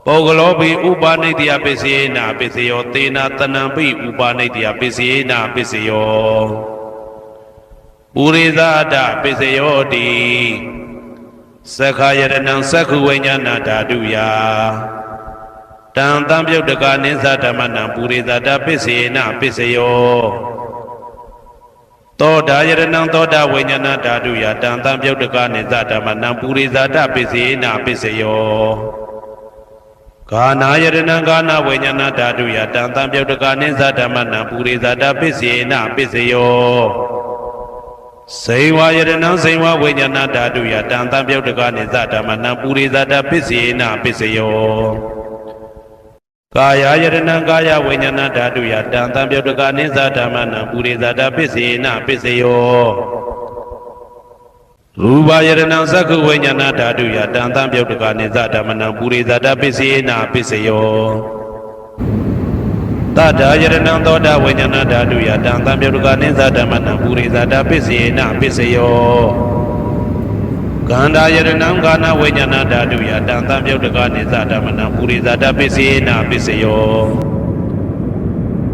ပုဂ္ဂလောပိဥပနိတယပစ္စေနပစ္စယောသေနတနံပိဥပနိတယပစ္စေနပစ္စယောပုရိသဒပစ္စယောတိသက္ခာယရဏံသက္ခုဝိညာဏဓာတုယတံတံပြုတ်တကာနိသဓမ္မနံပုရိသဒပစ္စေနပစ္စယောသောတာယရဏံသောတာဝိညာဏဓာတုယတံတံပြုတ်တကာနိသဓမ္မနံပုရိသဒပစ္စေနပစ္စယောဂာနာယရဏံဂာနာဝိညာဏဓာတုယတံတံပြုတ်တကာနိသဓမ္မနံပုရိသဒပစ္စေနပစ္စယောစေဝယရဏံစေဝဝိညာဏဓာတုယတံတံပြုတ်တကာနိသဓမ္မနံပုရိသဒပစ္စေနပစ္စယောကာယယရဏံကာယဝိညာဏဓာတုယတံတံပြုတ်တကာနိသဓမ္မနံပုရိသဒပစ္စေနပစ္စယောရူပယရဏံသက္ခုဝိညာဏဓာတုယတံတံပြုတ်တကာနိသဓမ္မနံပုရိသဒပစ္စေနပစ္စယောတတယရဏံသောတာဝိညာဏဓာတုယတံတံပြုတ်တကာနိသဓမ္မနံပုရိသဒပစ္စေနပစ္စယောကန္တာယရဏံဂာနာဝိညာဏဓာတုယတံတံပြုတ်တကာနိသဓမ္မနံပုရိသဒပစ္စေနပစ္စယော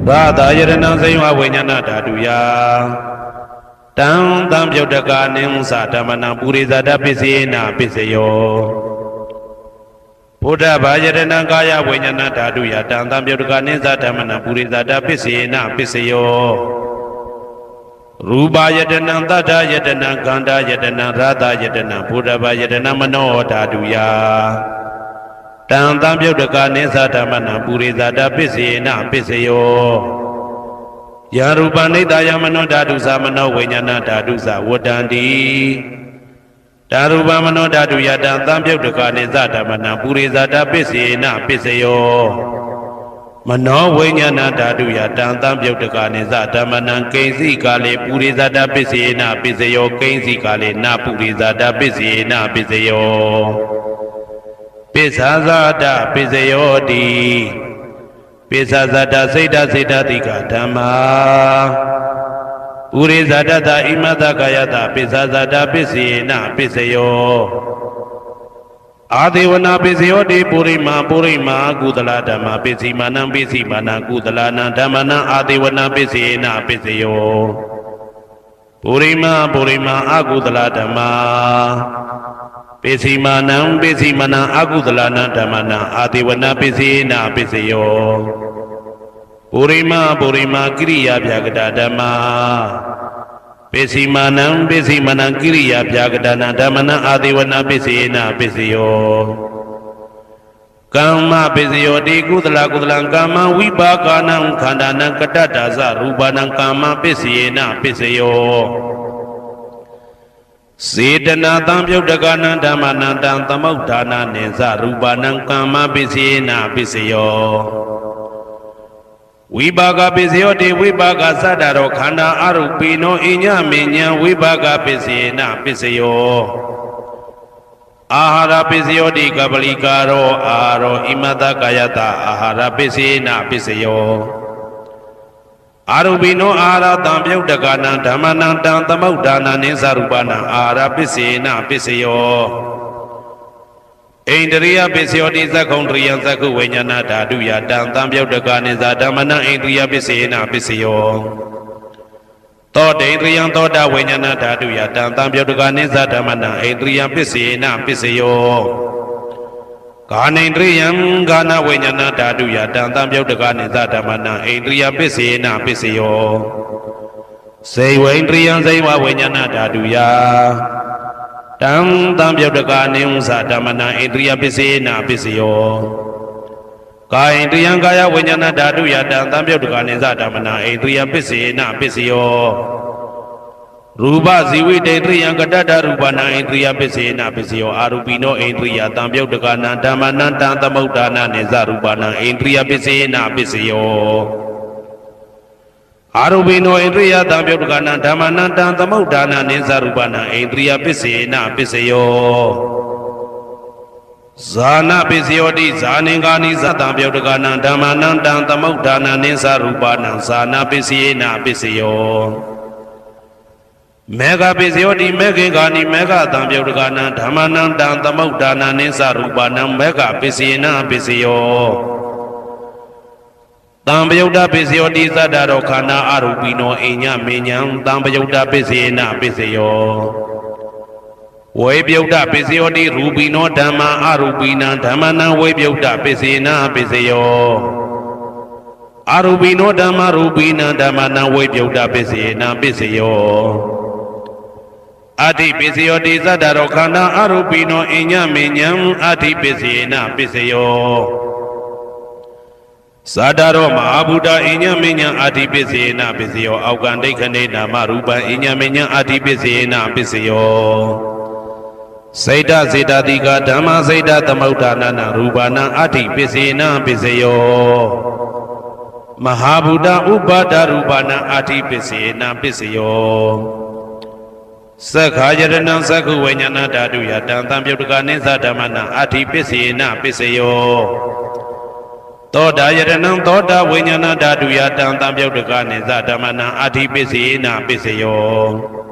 သာသာယရဏံဇိဝဝိညာဏဓာတုယတံတံပြုတ်တကာနိသဓမ္မနံပုရိသဒပစ္စေနပစ္စယောဘုဒ္ဓဘာယရဏံကာယဝိညာဏဓာတုယတံတံပြုတ်တကာနိသဓမ္မနံပုရိသဒပစ္စေနပစ္စယောရူပယတနံတတ္ထယတနံခန္ဓာယတနံရသယတနံဘုဒ္ဓဘာယတနံမနောဓာတုယတံတံပြုတ်တကာနိသဓမ္မနံပုရိသဒပစ္စေနပစ္စယောယရူပနိတယမနောဓာတုသမနောဝိညာဏဓာတုသဝတ္တန္တိဓာရူပမနောဓာတုယတံတံပြုတ်တကာနိသဓမ္မနံပုရိသဒပစ္စေနပစ္စယောမနောဝိညာဏဓာတုယတံတံပြုတ်တကာနိသဓမ္မနံကိဉ္စီကာလေပုရိသဒပစ္စေနပစ္စယောကိဉ္စီကာလေနပုရိသဒပစ္စေနပစ္စယောပိစ္ဆာဇာတပစ္စယောတိပိစ္ဆာဇာတစိတ်တတိကဓမ္မာပုရိသဒတဣမတကာယတပိစ္ဆာဇာတပစ္စေနပစ္စယောအာဒေဝနာပိစယောတိပုရိမာကုသလဓမ္မပိစီမာနံကုသလနံဓမ္မနံအာဒေဝနာပိစေနပိစယော ပုရိမအကုသလဓမ္မာပိစီမာနံပိစီမနံအကုသလနံဓမ္မနံအာတိဝနပိစေနာပိစယောပုရိမကိရိယာဗျာကတာဓမ္မာပိစီမာနံပိစီမနံကိရိယာဗျာကတာနံဓမ္မနံအာတိဝနပိစေနာပိစယောကမ္မပိစယောတိကုသလကမ္မဝိပါကနံခန္ဓာနံကတ္တဒါဇရူပနံကမ္မပိစေနာပိစယောစေတနာတံပြုတ်တကနံဓမ္မနံတံသမုဋ္ဌာနာနိသရူပနံကမ္မပိစေနာပိစယောဝိပါကပိစယောတိဝိပါကသတ္တရောခန္ဓာအရုပိနောအညမေညာဝိပါကပိစေနာပိစယောအာဟာရပိစယောတိကပလိကာရောအာရောဣမတကာယတအာဟာရပိစေနာပိစယောအာရုပိနောအာဟာရတံပြုတ်တကနံဓမ္မနံတံသမုဋ္ဌာနာနိသရူပနံအာဟာရပိစေနာပိစယောဣန္ဒရိယပိစယောတိသက္ခုံတရိယသက္ခုဝိညာဏဓာတုယတံသံပြုတ်တကနိသဓမ္မနံဣန္ဒရိယပိစေနာပိစယောသောတေန္ဒရိယသောတာဝိညာဏဓာတုယတံသံပြုတ်တကနိသဓမ္မနံဣန္ဒရိယပိစေနာပိစယောကာနိန္ဒရိယံကာနဝိညာဏဓာတုယတံသံပြုတ်တကနိသဓမ္မနံဣန္ဒရိယပိစေနာပိစယောစေဝိန္ဒရိယံစေဝဝိညာဏဓာတုယတံသံပြုတ်တကနိဥ္စဓမ္မနံဣန္ဒရိယပိစေနာပိစယောကာယန္တယံကာယဝိညာဏဓာတုယတံသံပြုတ်တကနိသဓမ္မနံဣန္ဒရိယပိစေနာပိစယောရူပဇီဝိတေတရိယံကတ္တရူပနံဣန္ဒရိယပိစေနာပိစယောအာရူပိနောဣန္ဒရိယတံပြုတ်တကနံဓမ္မနံတံသမုဋ္ဌာနာနိသရူပနံဣန္ဒရိယပိစေနာပိစယောအာရူပိနောဣန္ဒရိယတံပြုတ်တကနံဓမ္မနံတံသမုဋ္ဌာနာနိသရူပနံဣန္ဒရိယပိစေနာပိစယောဇာနာပိစယောတိဇာနင်္ဂာနိသတံပြုတ်တကနံဓမ္မနံတံသမုဋ္ဌာနာနိသရူပနံဇာနာပိစေနာပိစယောမေဃပိစယောတိမေခေဂာနိမေဃတံပြုတ်တကနံဓမ္မနံတံသမုဋ္ဌာနာနိသရူပနံမေဃပိစေနာပိစယောတံပယုတ်တပိစယောတိသတ္တရောခန္ဓာအရူပိနောအိညမေညံတံပယုတ်တပိစေနာပိစယောဝေပြုတ်တပိစယောတိရူပိနောဓမ္မာအရူပိနံဓမ္မနံဝေပြုတ်တပိစေနာပိစယောအရူပိနောဓမ္မာရူပိနံဓမ္မနံဝေပြုတ်တပိစေနာပိစယောအတိပိစယောတိသတ္တရောခန္ဓာအရူပိနောအိညမေညံအတိပိစေနာပိစယောသတ္တရောမဟာဗုဒ္ဓအိညမေညံအတိပိစေနာပိစယောအောက်ကံဒိဋ္ဌိနေနာမရူပံအိညမေညံအတိပိစေနာပိစယောစေတစေတတိကဓမ္မစေတသမုဋ္ဌာနာရူပနာအတ္တိပိစေနာပိစယောမဟာဗုဒ္ဓဥပါဒရူပနာအတ္တိပိစေနာပိစယောသက္ခာယရဏံသက္ခုဝိညာဏဓာတုယတံသံပြုတ်တကနိသဓမ္မနာအတ္တိပိစေနာပိစယောသောတာယရဏံသောတာဝိညာဏဓာတုယတံသံပြုတ်တကနိသဓမ္မနာအတ္တိပိစေနာပိစယော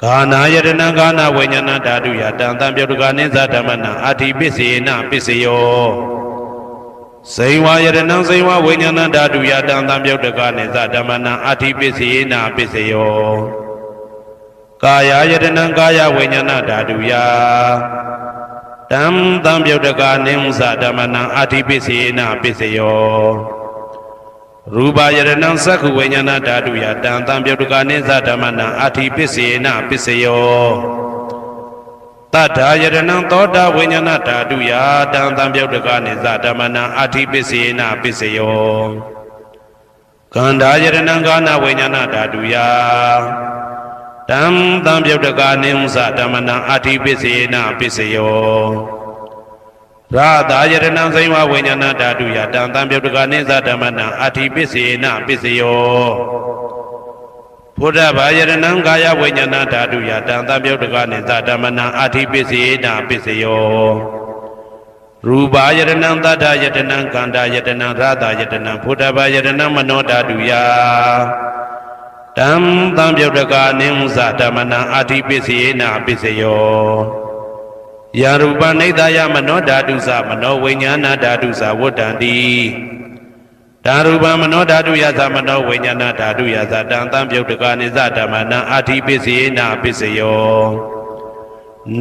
ကာနာယတနာကာနာဝိညာဏဓာတုယတံသံပြုတ်တကနိသဓမ္မနာအတ္တိပိစေနာပိစယောစေဝယတနာစေဝဝိညာဏဓာတုယတံသံပြုတ်တကနိသဓမ္မနာအတ္တိပိစေနာပိစယောကာယယတနာကာယဝိညာဏဓာတုယတံသံပြုတ်တကနိသဓမ္မနာအတ္တိပိစေနာပိစယောရူပယရဏံသက္ခုဝိညာဏဓာတုယတံသံပြုတ်တကနိသဓမ္မနံအတ္တိပိစေနာပိစယောတတ္ထာယရဏံသောတာဝိညာဏဓာတုယတံသံပြုတ်တကနိသဓမ္မနံအတ္တိပိစေနာပိစယောကန္ဓာယရဏံကာနဝိညာဏဓာတုယတံသံပြုတ်တကနိသဓမ္မနံအတ္တိပိစေနာပိစယောရာသာယရဏံစိဝဝိညာဏဓာတုယတံသံပြုတ်တကနိသဓမ္မနံအတ္တိပိစေနာပိစယောဘုဒ္ဓဘာယရဏံကာယဝိညာဏဓာတုယတံသံပြုတ်တကနိသဓမ္မနံအတ္တိပိစေနာပိစယောရူပယရဏံသတ္တယတနံကန္တာယတနံရာသာယတနံဘုဒ္ဓဘာယရဏံမနောဓာတုယတံသံပြုတ်တကနိသဓမ္မနံအတ္တိပိစေနာပိစယောယာရူပနိဒာယမနောဓာတုသမနောဝိညာဏဓာတုသဝတ္တန္တိတ ဓာရူပမနောဓာတုယသမနောဝိညာဏဓာတုယသတံသံပြုတ်တကာနိသဓမ္မနံအာတိပစ္စယေနာပစ္စယော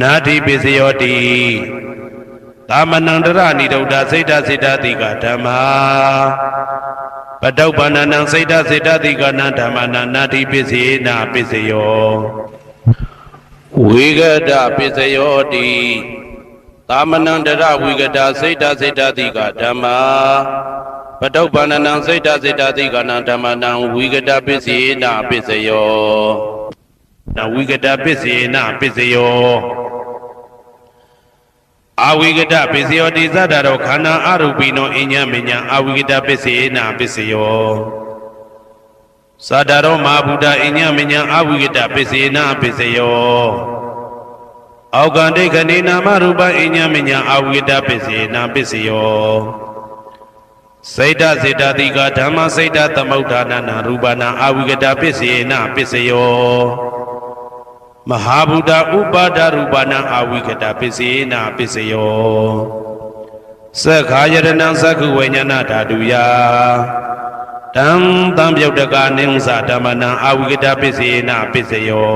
နာတိပစ္စယောတိသမဏံတရဏိဒုဒ္ဓစိတ်တစိတ္တတိကဓမ္မာပတုပ္ပန္နံစိတ်တစိတ္တတိကနံဓမ္မနံနာတိပစ္စယေနာပစ္စယောဝိဂဒပစ္စယောတိသမဏံတရဝိဂဒစိတ်တစိတ္တတိကဓမ္မာပတုပ္ပန္နံစိတ်တစိတ္တတိကနံဓမ္မနံဝိဂဒပစ္စယေနာပစ္စယောနဝိဂဒပစ္စယေနာပစ္စယောအဝိဂဒပစ္စယောတိသတ္တရောခန္ဓာအရူပိနောအညမညအဝိဂဒပစ္စယေနာပစ္စယောသတ္တရောမဟာဗုဒ္ဓအညမညအဝိဂဒပစ္စယေနာပစ္စယောအောက်ကံဒိဋ္ဌနေနာမရူပအညမညအဝိဂဒပစ္စယေနာပစ္စယောစိတ်တစေတတိကဓမ္မစိတ်တသမုဋ္ဌာနာရူပနာအဝိဂဒပစ္စယေနာပစ္စယောမဟာဗုဒ္ဓဥပါဒရူပနာအဝိဂဒပစ္စယေနာပစ္စယောသက္ခာယတနံသက္ခုဝိညာဏဓာတုယတံသံပြုတ်တကာနိဥ္စဓမ္မနံအဝိဂဒပစ္စယေနာပစ္စယော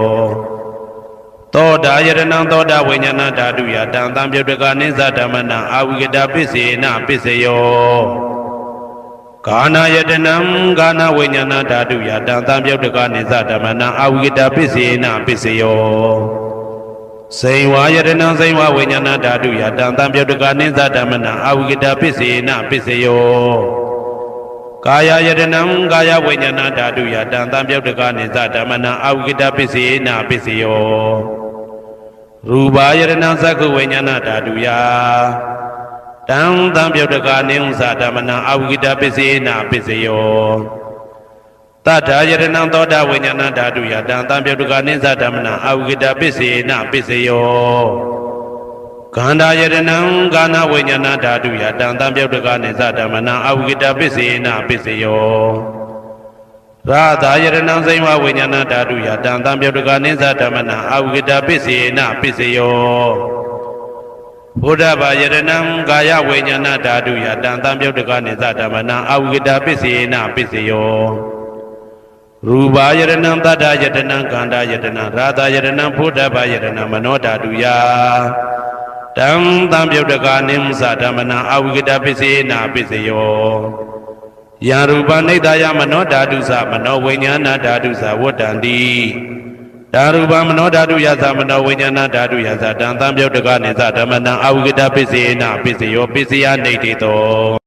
သောတာယတနံသောတာဝိညာဏဓာတုယတံသံပြုတ်တကာနိသဓမ္မနံအဝိဂဒပစ္စယေနာပစ္စယောကာနာယတနံကာနာဝိညာဏဓာတုယတံသံပြုတ်တကာနိသဓမ္မနံအဝိဂဒပစ္စယေနာပစ္စယောစိန်ဝါယတနံစိန်ဝဝိညာဏဓာတုယတံသံပြုတ်တကာနိသဓမ္မနံအဝိဂဒပစ္စယေနာပစ္စယောကာယယတနံကာယဝိညာဏဓာတုယတံသံပြုတ်တကာနိသဓမ္မနံအဝိဂဒပစ္စယေနာပစ္စယောရူပါယတနံသက္ခဝိညာဏဓာတုယတံသံပြုတ်တကာနိဥ္စဓမ္မနံအဝိဂဒပစ္စယေနာပစ္စယောတထာယတနံသောတာဝိညာဏဓာတုယတံသံပြုတ်တကာနိသဓမ္မနံအဝိဂဒပစ္စယေနာပစ္စယောခန္ဓာယတနံကာနဝိညာဏဓာတုယတံသံပြုတ်တကာနိသဓမ္မနံအဝိဂဒပစ္စယေနာပစ္စယောရာသာယတနံစိမဝိညာဏဓာတုယတံသံပြုတ်တကာနိသဓမ္မနံအဝိဂဒပစ္စယေနာပစ္စယောဘုဒ္ဓဘာယတနံကာယဝိညာဏဓာတုယတံသံပြုတ်တကာနိသဓမ္မနံအဝိဂဒပစ္စယေနာပစ္စယောရူပါယတနံတတ္တယတနံခန္ဓာယတနံရာသာယတနံဘုဒ္ဓဘာယတနံမနောဓာတုယတံသံပြုတ်တကာနိသဓမ္မနံအဝိဂဒပစ္စယေနာပစ္စယောယံရူပနိတ္တယမနောဓာတုသမနောဝိညာဏဓာတုသဝတ္တန္တိဓာရူပမနောဓာတုယသမနောဝိညာဏဓာတုယသတံသံပြုတ်တကာနိသဓမ္မနံအဝိဂဒပစ္စယေနာပစ္စယောပစ္စယနိဋ္ဌိတော